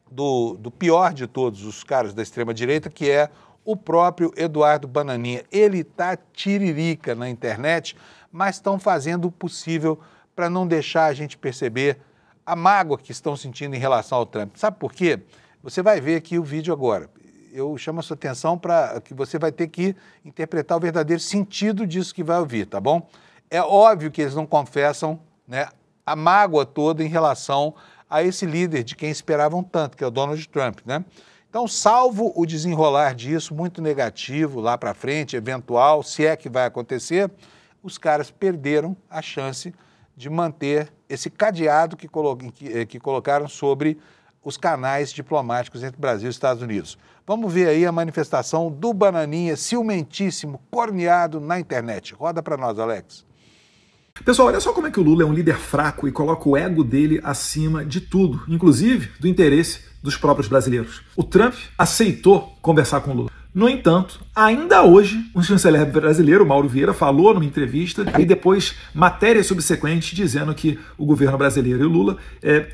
A: do pior de todos os caras da extrema-direita, que é o próprio Eduardo Bananinha. Ele está tiririca na internet, mas estão fazendo o possível para não deixar a gente perceber a mágoa que estão sentindo em relação ao Trump. Sabe por quê? Você vai ver aqui o vídeo agora. Eu chamo a sua atenção para que você vai ter que interpretar o verdadeiro sentido disso que vai ouvir, tá bom? É óbvio que eles não confessam, né, a mágoa toda em relação a esse líder de quem esperavam tanto, que é o Donald Trump, né? Então, salvo o desenrolar disso, muito negativo lá para frente, eventual, se é que vai acontecer, os caras perderam a chance de manter esse cadeado que colocaram sobre os canais diplomáticos entre Brasil e Estados Unidos. Vamos ver aí a manifestação do Bananinha, ciumentíssimo, corneado na internet. Roda para nós, Alex.
F: Pessoal, olha só como é que o Lula é um líder fraco e coloca o ego dele acima de tudo, inclusive do interesse dos próprios brasileiros. O Trump aceitou conversar com o Lula. No entanto, ainda hoje, um chanceler brasileiro, Mauro Vieira, falou numa entrevista e depois matérias subsequentes dizendo que o governo brasileiro e o Lula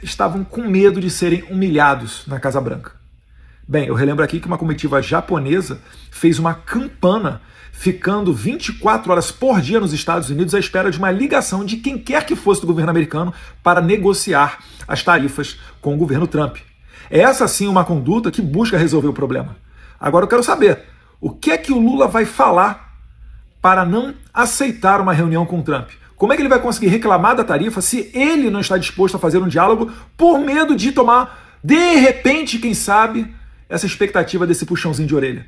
F: estavam com medo de serem humilhados na Casa Branca. Bem, eu relembro aqui que uma comitiva japonesa fez uma campana ficando 24 horas por dia nos Estados Unidos à espera de uma ligação de quem quer que fosse do governo americano para negociar as tarifas com o governo Trump. É essa sim uma conduta que busca resolver o problema. Agora eu quero saber, o que é que o Lula vai falar para não aceitar uma reunião com o Trump? Como é que ele vai conseguir reclamar da tarifa se ele não está disposto a fazer um diálogo por medo de tomar, de repente, quem sabe, essa expectativa desse puxãozinho de orelha?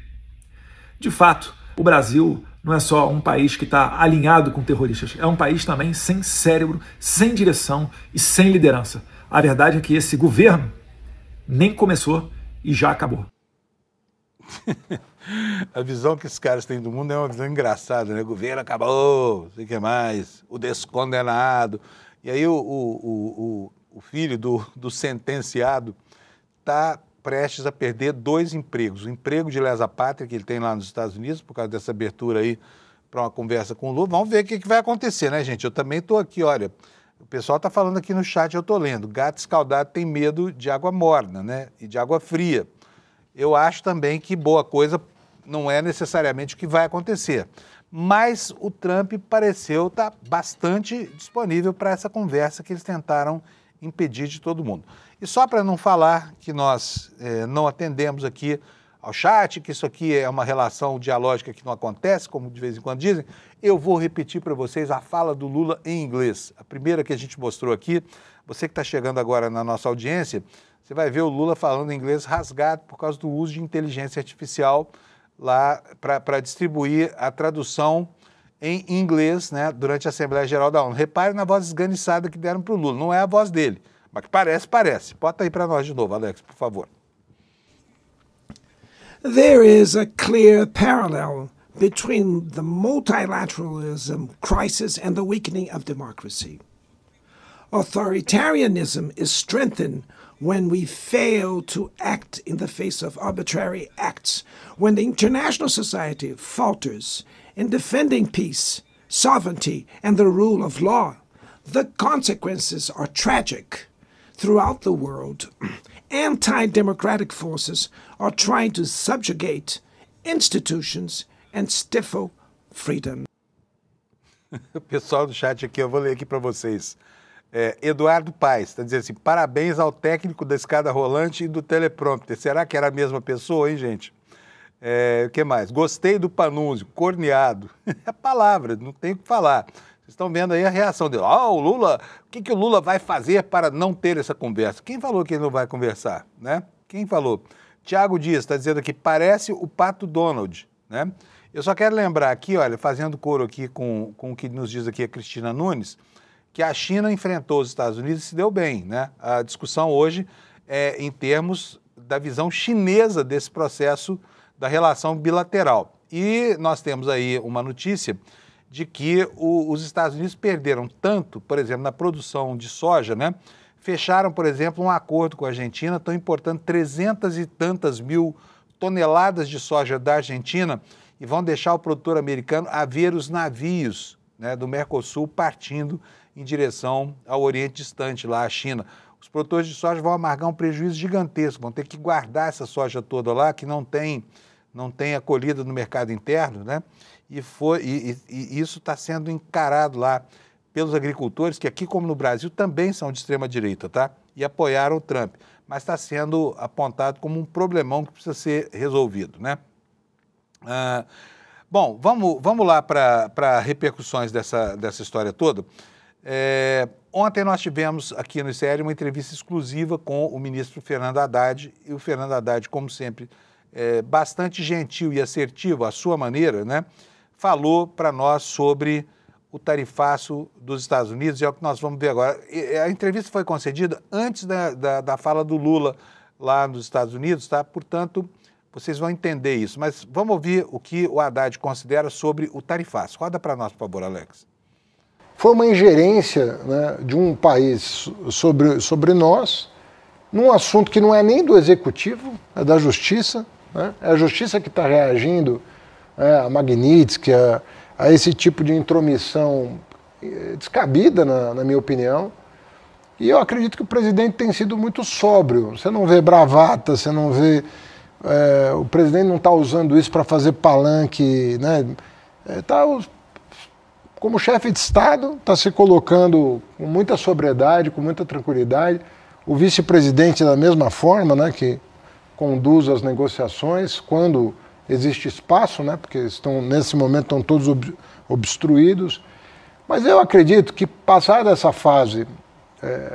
F: De fato, o Brasil não é só um país que está alinhado com terroristas, é um país também sem cérebro, sem direção e sem liderança. A verdade é que esse governo nem começou e já acabou.
A: A visão que esses caras têm do mundo é uma visão engraçada, né? O governo acabou, não sei o que mais, o descondenado. E aí o filho do sentenciado está prestes a perder 2 empregos. O emprego de lesa pátria que ele tem lá nos Estados Unidos, por causa dessa abertura aí para uma conversa com o Lula. Vamos ver o que vai acontecer, né, gente? Eu também estou aqui, olha, o pessoal está falando aqui no chat, eu estou lendo. Gato escaldado tem medo de água morna, né? E de água fria. Eu acho também que boa coisa não é necessariamente o que vai acontecer. Mas o Trump pareceu estar bastante disponível para essa conversa que eles tentaram impedir de todo mundo. E só para não falar que nós não atendemos aqui ao chat, que isso aqui é uma relação dialógica que não acontece, como de vez em quando dizem, eu vou repetir para vocês a fala do Lula em inglês. A primeira que a gente mostrou aqui, você que está chegando agora na nossa audiência, você vai ver o Lula falando inglês rasgado por causa do uso de inteligência artificial lá para distribuir a tradução em inglês, né, durante a Assembleia Geral da ONU. Repare na voz esganiçada que deram para o Lula, não é a voz dele, mas que parece. Bota aí para nós de novo, Alex, por favor.
C: There is a clear parallel between the multilateralism crisis and the weakening of democracy. Authoritarianism is strengthened when we fail to act in the face of arbitrary acts, when the international society falters in defending peace, sovereignty, and the rule of law. The consequences are tragic. Throughout the world, anti-democratic forces are trying to subjugate institutions and stifle freedom.
A: O pessoal do chat aqui, eu vou ler aqui para vocês. Eduardo Paes está dizendo assim, parabéns ao técnico da escada rolante e do teleprompter. Será que era a mesma pessoa, hein, gente? O que mais? Gostei do Panunzio, corneado. É palavra, não tem o que falar. Vocês estão vendo aí a reação dele. O Lula, o que o Lula vai fazer para não ter essa conversa? Quem falou que ele não vai conversar, né? Quem falou? Tiago Dias está dizendo aqui, parece o Pato Donald, né? Eu só quero lembrar aqui, olha, fazendo coro aqui com o que nos diz aqui a Cristina Nunes, que a China enfrentou os Estados Unidos e se deu bem, né? A discussão hoje é em termos da visão chinesa desse processo da relação bilateral. E nós temos aí uma notícia de que os Estados Unidos perderam tanto, por exemplo, na produção de soja, né? Fecharam, por exemplo, um acordo com a Argentina, estão importando 300 e tantas mil toneladas de soja da Argentina, e vão deixar o produtor americano a ver os navios, né, do Mercosul partindo em direção ao Oriente Distante, lá a China. Os produtores de soja vão amargar um prejuízo gigantesco, vão ter que guardar essa soja toda lá, que não tem acolhida no mercado interno, né? E isso está sendo encarado lá pelos agricultores, que aqui como no Brasil também são de extrema-direita, tá? E apoiaram o Trump, mas está sendo apontado como um problemão que precisa ser resolvido, né? Bom, vamos lá para repercussões dessa história toda. Ontem nós tivemos aqui no ICL uma entrevista exclusiva com o ministro Fernando Haddad, e o Fernando Haddad, como sempre, bastante gentil e assertivo à sua maneira, né, falou para nós sobre o tarifaço dos Estados Unidos, e é o que nós vamos ver agora. A entrevista foi concedida antes da fala do Lula lá nos Estados Unidos, tá? Portanto, vocês vão entender isso. Mas vamos ouvir o que o Haddad considera sobre o tarifaço. Roda para nós, por favor, Alex.
G: Foi uma ingerência, né, de um país sobre nós, num assunto que não é nem do Executivo, é da Justiça, né? É a Justiça que está reagindo, a Magnitsky, a esse tipo de intromissão descabida, na minha opinião. E eu acredito que o presidente tem sido muito sóbrio. Você não vê bravata, você não vê... o presidente não está usando isso para fazer palanque, né? Como chefe de Estado, está se colocando com muita sobriedade, com muita tranquilidade. O vice-presidente da mesma forma, né, que conduz as negociações quando existe espaço, né, porque nesse momento estão todos obstruídos. Mas eu acredito que passada essa fase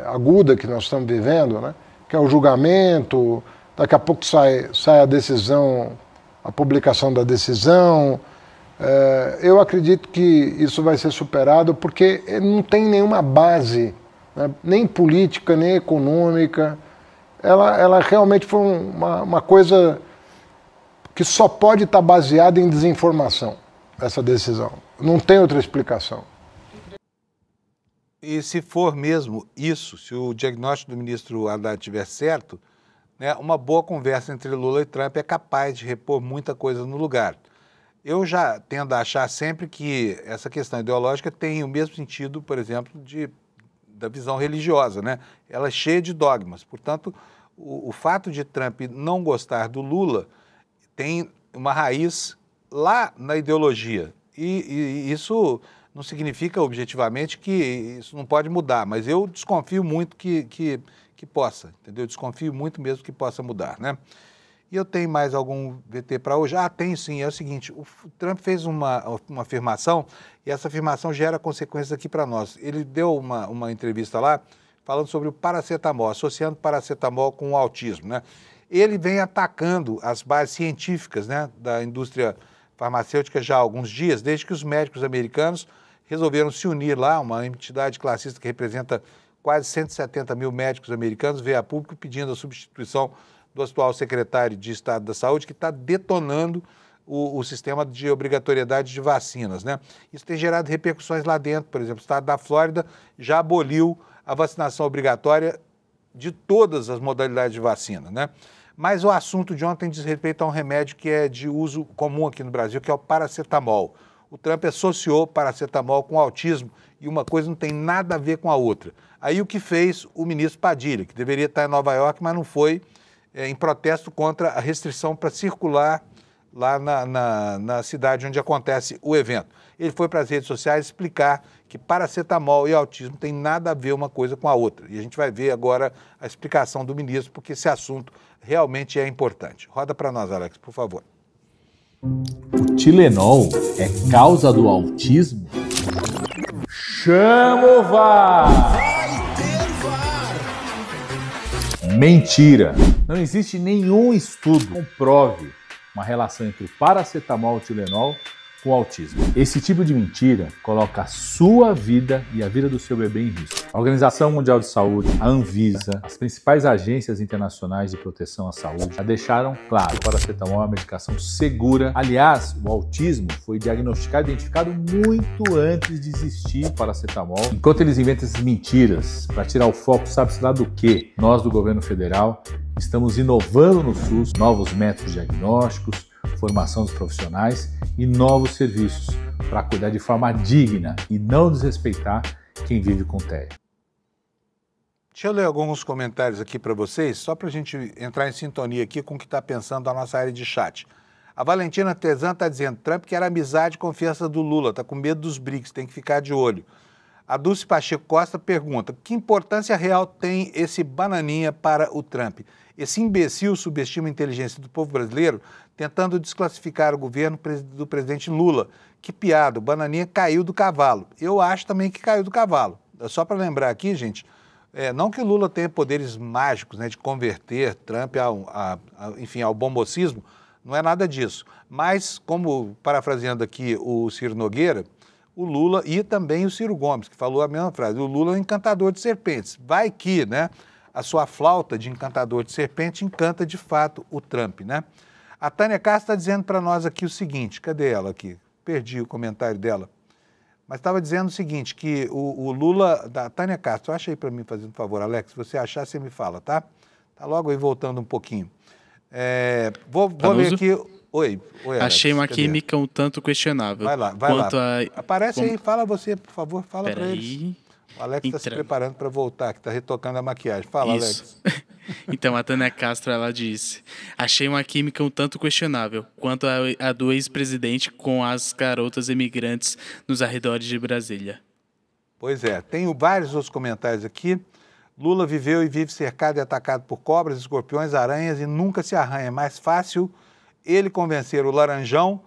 G: aguda que nós estamos vivendo, né, que é o julgamento, daqui a pouco sai a decisão, a publicação da decisão. Eu acredito que isso vai ser superado porque não tem nenhuma base, né, nem política, nem econômica. Ela realmente foi uma coisa que só pode estar baseada em desinformação, essa decisão. Não tem outra explicação.
A: E se for mesmo isso, se o diagnóstico do ministro Haddad estiver certo, né, uma boa conversa entre Lula e Trump é capaz de repor muita coisa no lugar. Eu já tendo a achar sempre que essa questão ideológica tem o mesmo sentido, por exemplo, da visão religiosa, né? Ela é cheia de dogmas. Portanto, o fato de Trump não gostar do Lula tem uma raiz lá na ideologia. E isso não significa objetivamente que isso não pode mudar, mas eu desconfio muito que possa, entendeu? Eu desconfio muito mesmo que possa mudar, né? E eu tenho mais algum VT para hoje? Tenho sim. É o seguinte, o Trump fez uma afirmação e essa afirmação gera consequências aqui para nós. Ele deu uma entrevista lá falando sobre o paracetamol, associando paracetamol com o autismo, né? Ele vem atacando as bases científicas, né, da indústria farmacêutica já há alguns dias, desde que os médicos americanos resolveram se unir lá, uma entidade classista que representa quase 170 mil médicos americanos, veio a público pedindo a substituição do atual secretário de Estado da Saúde, que está detonando o sistema de obrigatoriedade de vacinas, né? Isso tem gerado repercussões lá dentro. Por exemplo, o estado da Flórida já aboliu a vacinação obrigatória de todas as modalidades de vacina, né? Mas o assunto de ontem diz respeito a um remédio que é de uso comum aqui no Brasil, que é o paracetamol. O Trump associou paracetamol com autismo e uma coisa não tem nada a ver com a outra. Aí o que fez o ministro Padilha, que deveria estar em Nova York, mas não foi, em protesto contra a restrição para circular lá na cidade onde acontece o evento. Ele foi para as redes sociais explicar que paracetamol e autismo tem nada a ver uma coisa com a outra. E a gente vai ver agora a explicação do ministro, porque esse assunto realmente é importante. Roda para nós, Alex, por favor.
H: O Tilenol é causa do autismo? Chama o VAR! Mentira! Não existe nenhum estudo que comprove uma relação entre o paracetamol e o Tilenol com o autismo. Esse tipo de mentira coloca a sua vida e a vida do seu bebê em risco. A Organização Mundial de Saúde, a Anvisa, as principais agências internacionais de proteção à saúde já deixaram claro que o paracetamol é uma medicação segura. Aliás, o autismo foi diagnosticado e identificado muito antes de existir o paracetamol. Enquanto eles inventam essas mentiras para tirar o foco, sabe-se lá do quê? Nós do governo federal estamos inovando no SUS, novos métodos diagnósticos, formação dos profissionais e novos serviços para cuidar de forma digna e não desrespeitar quem vive com TEA.
A: Deixa eu ler alguns comentários aqui para vocês, só para a gente entrar em sintonia aqui com o que está pensando a nossa área de chat. A Valentina Tesan está dizendo, Trump quer amizade e confiança do Lula, está com medo dos BRICS, tem que ficar de olho. A Dulce Pacheco Costa pergunta, que importância real tem esse bananinha para o Trump? Esse imbecil subestima a inteligência do povo brasileiro, tentando desclassificar o governo do presidente Lula. Que piada, o bananinha caiu do cavalo. Eu acho também que caiu do cavalo. Só para lembrar aqui, gente, não que o Lula tenha poderes mágicos, né, de converter Trump enfim, ao bombocismo, não é nada disso. Mas, como parafraseando aqui o Ciro Nogueira, o Lula e também o Ciro Gomes, que falou a mesma frase, o Lula é um encantador de serpentes. Vai que, né, a sua flauta de encantador de serpente encanta de fato o Trump, né? A Tânia Castro está dizendo para nós aqui o seguinte, cadê ela aqui? Perdi o comentário dela. Mas estava dizendo o seguinte, que o Lula, da Tânia Castro, acha aí para mim, fazendo um favor, Alex, se você achar, você me fala, tá? Tá logo aí voltando um pouquinho. Vou ler aqui... Oi, Alex.
B: Achei uma química um tanto questionável.
A: Vai lá. Aparece aí, fala você, por favor, fala para eles. O Alex está se preparando para voltar, que está retocando a maquiagem. Fala,
B: Isso.
A: Alex.
B: Então, a Tânia Castro, ela disse, achei uma química um tanto questionável, quanto a do ex-presidente com as garotas imigrantes nos arredores de Brasília.
A: Pois é, tenho vários outros comentários aqui. Lula viveu e vive cercado e atacado por cobras, escorpiões, aranhas e nunca se arranha. É mais fácil ele convencer o Laranjão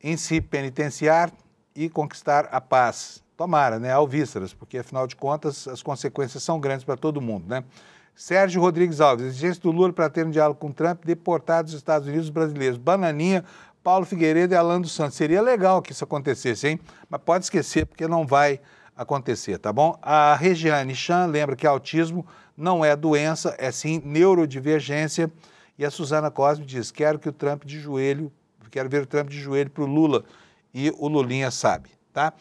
A: em se penitenciar e conquistar a paz. Tomara, né? Alvíceras, porque afinal de contas as consequências são grandes para todo mundo, né? Sérgio Rodrigues Alves, exigência do Lula para ter um diálogo com Trump, deportar dos Estados Unidos os brasileiros. Bananinha, Paulo Figueiredo e Alan dos Santos. Seria legal que isso acontecesse, hein? Mas pode esquecer, porque não vai acontecer, tá bom? A Regiane Chan lembra que autismo não é doença, é sim neurodivergência. E a Suzana Cosme diz, quero ver o Trump de joelho para o Lula. E o Lulinha sabe, tá?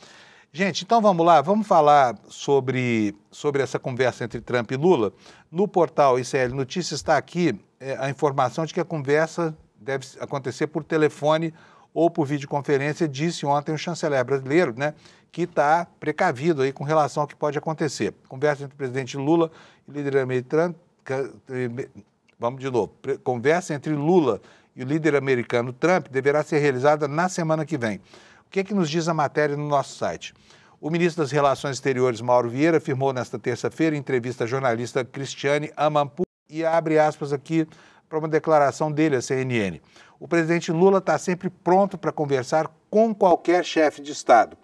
A: Gente, então vamos lá, vamos falar sobre essa conversa entre Trump e Lula. No portal ICL Notícias está aqui a informação de que a conversa deve acontecer por telefone ou por videoconferência, disse ontem o chanceler brasileiro, né, que está precavido aí com relação ao que pode acontecer. Conversa entre o presidente Lula e o líder americano Vamos de novo. Conversa entre Lula e o líder americano Trump deverá ser realizada na semana que vem. O que é que nos diz a matéria no nosso site? O ministro das Relações Exteriores, Mauro Vieira, afirmou nesta terça-feira em entrevista à jornalista Cristiane Amampu e abre aspas aqui para uma declaração dele à CNN. O presidente Lula está sempre pronto para conversar com qualquer chefe de Estado.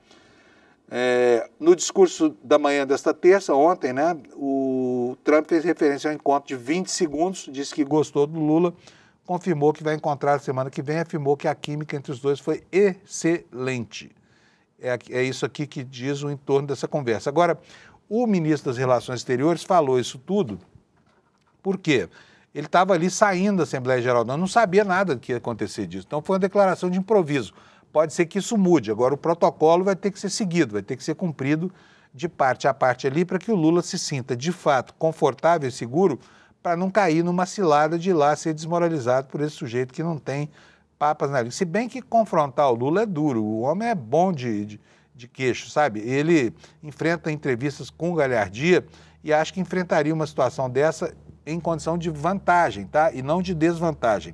A: No discurso da manhã desta terça, ontem, né, o Trump fez referência ao encontro de 20 segundos, disse que gostou do Lula, confirmou que vai encontrar semana que vem, afirmou que a química entre os dois foi excelente. É isso aqui que diz o entorno dessa conversa. Agora, o ministro das Relações Exteriores falou isso tudo, por quê? Ele estava ali saindo da Assembleia Geral da ONU, não sabia nada do que ia acontecer disso. Então foi uma declaração de improviso. Pode ser que isso mude. Agora o protocolo vai ter que ser seguido, vai ter que ser cumprido de parte a parte ali para que o Lula se sinta de fato confortável e seguro para não cair numa cilada de ir lá ser desmoralizado por esse sujeito que não tem papas na língua. Se bem que confrontar o Lula é duro, o homem é bom de queixo, sabe? Ele enfrenta entrevistas com galhardia e acho que enfrentaria uma situação dessa em condição de vantagem, tá? E não de desvantagem.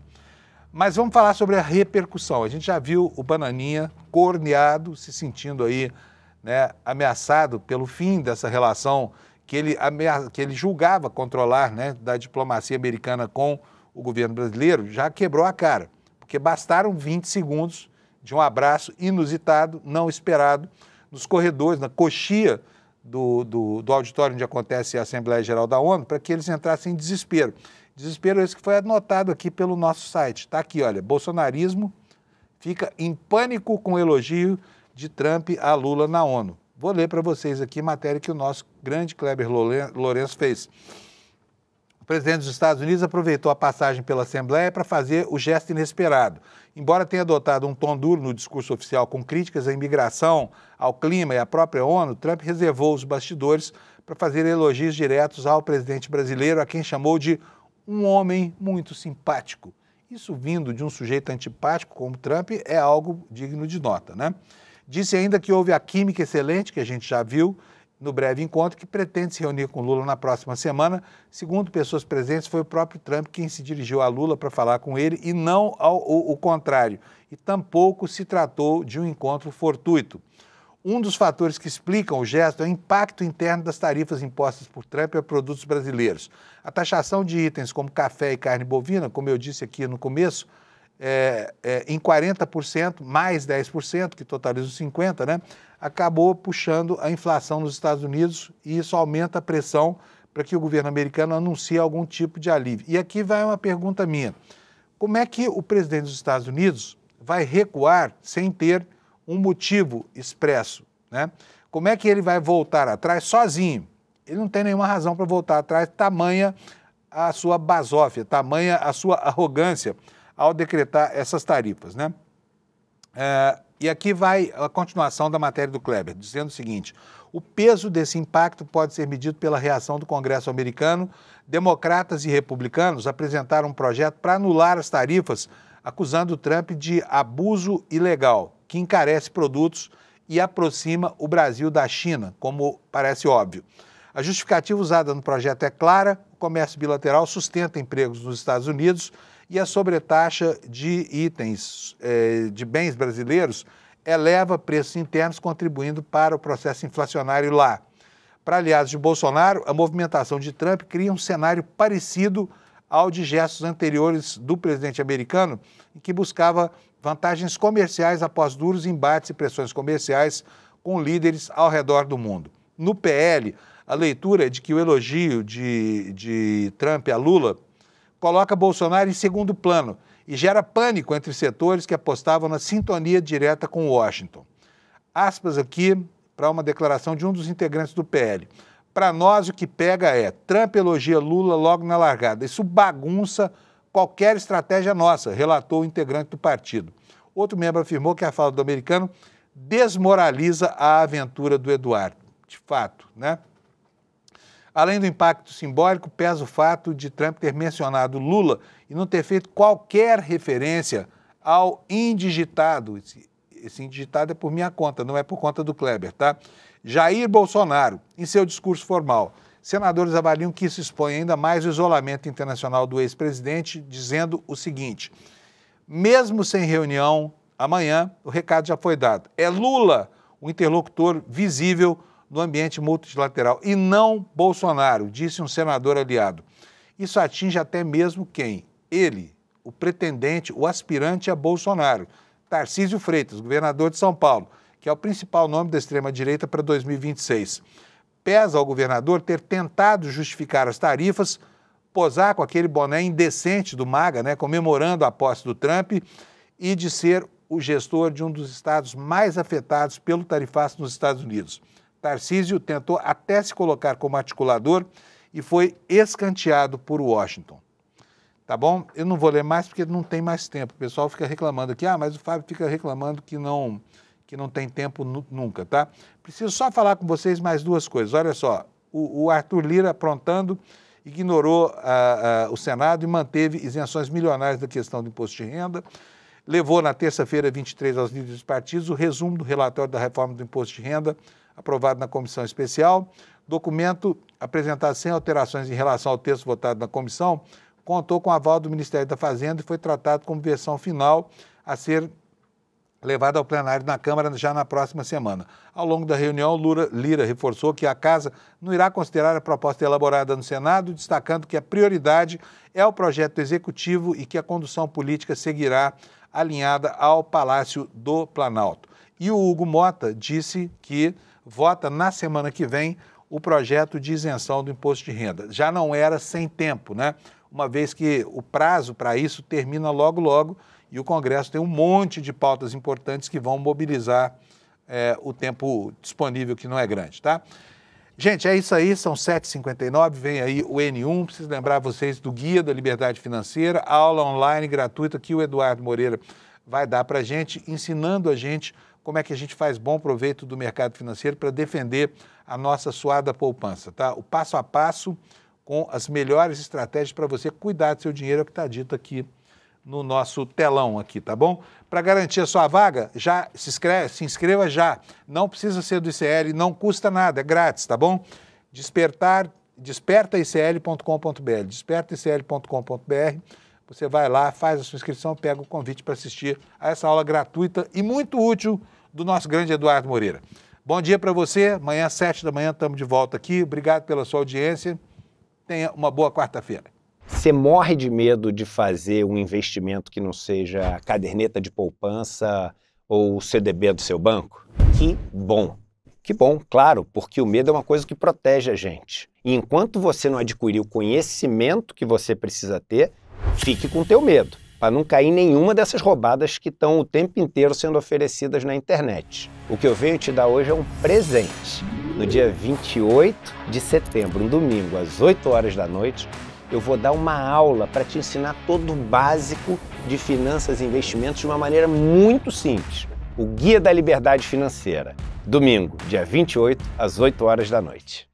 A: Mas vamos falar sobre a repercussão. A gente já viu o Bananinha corneado, se sentindo aí, né, ameaçado pelo fim dessa relação que ele julgava controlar, né, da diplomacia americana com o governo brasileiro, já quebrou a cara. Porque bastaram 20 segundos de um abraço inusitado, não esperado, nos corredores, na coxia do auditório onde acontece a Assembleia Geral da ONU, para que eles entrassem em desespero. Desespero esse que foi anotado aqui pelo nosso site. Está aqui, olha, bolsonarismo fica em pânico com o elogio de Trump a Lula na ONU. Vou ler para vocês aqui a matéria que o nosso grande Kleber Lourenço fez. O presidente dos Estados Unidos aproveitou a passagem pela Assembleia para fazer o gesto inesperado. Embora tenha adotado um tom duro no discurso oficial com críticas à imigração, ao clima e à própria ONU, Trump reservou os bastidores para fazer elogios diretos ao presidente brasileiro, a quem chamou de um homem muito simpático Isso vindo de um sujeito antipático como Trump é algo digno de nota, né? Disse ainda que houve a química excelente, que a gente já viu no breve encontro, que pretende se reunir com Lula na próxima semana. Segundo pessoas presentes, foi o próprio Trump quem se dirigiu a Lula para falar com ele e não o contrário. E tampouco se tratou de um encontro fortuito. Um dos fatores que explicam o gesto é o impacto interno das tarifas impostas por Trump a produtos brasileiros. A taxação de itens como café e carne bovina, como eu disse aqui no começo, em 40%, mais 10%, que totaliza os 50%, né, acabou puxando a inflação nos Estados Unidos e isso aumenta a pressão para que o governo americano anuncie algum tipo de alívio. E aqui vai uma pergunta minha. Como é que o presidente dos Estados Unidos vai recuar sem ter um motivo expresso, né? Como é que ele vai voltar atrás sozinho? Ele não tem nenhuma razão para voltar atrás, tamanha a sua basófia, tamanha a sua arrogância ao decretar essas tarifas, né? E aqui vai a continuação da matéria do Kleber, dizendo o seguinte: o peso desse impacto pode ser medido pela reação do Congresso americano. Democratas e republicanos apresentaram um projeto para anular as tarifas, acusando o Trump de abuso ilegal, que encarece produtos e aproxima o Brasil da China, como parece óbvio. A justificativa usada no projeto é clara: o comércio bilateral sustenta empregos nos Estados Unidos e a sobretaxa de itens de bens brasileiros eleva preços internos, contribuindo para o processo inflacionário lá. Para aliados de Bolsonaro, a movimentação de Trump cria um cenário parecido ao de gestos anteriores do presidente americano, em que buscava vantagens comerciais após duros embates e pressões comerciais com líderes ao redor do mundo. No PL, a leitura é de que o elogio de Trump a Lula coloca Bolsonaro em segundo plano e gera pânico entre setores que apostavam na sintonia direta com Washington. Aspas aqui para uma declaração de um dos integrantes do PL. Para nós, o que pega é: Trump elogia Lula logo na largada. Isso bagunça qualquer estratégia nossa, relatou o integrante do partido. Outro membro afirmou que a fala do americano desmoraliza a aventura do Eduardo. De fato, né? Além do impacto simbólico, pesa o fato de Trump ter mencionado Lula e não ter feito qualquer referência ao indigitado. Esse indigitado é por minha conta, não é por conta do Kleber, tá? Jair Bolsonaro, em seu discurso formal. Senadores avaliam que isso expõe ainda mais o isolamento internacional do ex-presidente, dizendo o seguinte: mesmo sem reunião amanhã, o recado já foi dado. É Lula o interlocutor visível no ambiente multilateral e não Bolsonaro, disse um senador aliado. Isso atinge até mesmo quem? Ele, o pretendente, o aspirante a Bolsonaro, Tarcísio Freitas, governador de São Paulo, que é o principal nome da extrema-direita para 2026. Pesa ao governador ter tentado justificar as tarifas, posar com aquele boné indecente do MAGA, né, comemorando a posse do Trump, e de ser o gestor de um dos estados mais afetados pelo tarifaço nos Estados Unidos. Tarcísio tentou até se colocar como articulador e foi escanteado por Washington. Tá bom? Eu não vou ler mais porque não tem mais tempo. O pessoal fica reclamando aqui, mas o Fábio fica reclamando que não tem tempo nunca, tá? Preciso só falar com vocês mais duas coisas. Olha só, o Arthur Lira, aprontando, ignorou o Senado e manteve isenções milionárias da questão do imposto de renda. Levou na terça-feira, 23, aos líderes dos partidos o resumo do relatório da reforma do imposto de renda, aprovado na comissão especial. Documento apresentado sem alterações em relação ao texto votado na comissão, contou com o aval do Ministério da Fazenda e foi tratado como versão final a ser levada ao plenário na Câmara já na próxima semana. Ao longo da reunião, Lira reforçou que a Casa não irá considerar a proposta elaborada no Senado, destacando que a prioridade é o projeto executivo e que a condução política seguirá alinhada ao Palácio do Planalto. E o Hugo Mota disse que vota na semana que vem o projeto de isenção do imposto de renda. Já não era sem tempo, né? Uma vez que o prazo para isso termina logo e o Congresso tem um monte de pautas importantes que vão mobilizar o tempo disponível, que não é grande, tá? Gente, é isso aí, são 7h59, vem aí o N1, preciso lembrar vocês do Guia da Liberdade Financeira, aula online gratuita que o Eduardo Moreira vai dar para a gente, ensinando a gente como é que a gente faz bom proveito do mercado financeiro para defender a nossa suada poupança, tá? O passo a passo com as melhores estratégias para você cuidar do seu dinheiro, é o que está dito aqui no nosso telão aqui, tá bom? Para garantir a sua vaga, já se inscreva já. Não precisa ser do ICL, não custa nada, é grátis, tá bom? Despertaicl.com.br, despertaicl.com.br. Você vai lá, faz a sua inscrição, pega o convite para assistir a essa aula gratuita e muito útil do nosso grande Eduardo Moreira. Bom dia para você, amanhã às 7 da manhã estamos de volta aqui. Obrigado pela sua audiência. Tenha uma boa quarta-feira.
I: Você morre de medo de fazer um investimento que não seja a caderneta de poupança ou o CDB do seu banco? Que bom! Que bom, claro, porque o medo é uma coisa que protege a gente. E enquanto você não adquirir o conhecimento que você precisa ter, fique com o teu medo, para não cair em nenhuma dessas roubadas que estão o tempo inteiro sendo oferecidas na internet. O que eu venho te dar hoje é um presente. No dia 28 de setembro, um domingo, às 8 horas da noite, eu vou dar uma aula para te ensinar todo o básico de finanças e investimentos de uma maneira muito simples. O Guia da Liberdade Financeira. Domingo, dia 28, às 8 horas da noite.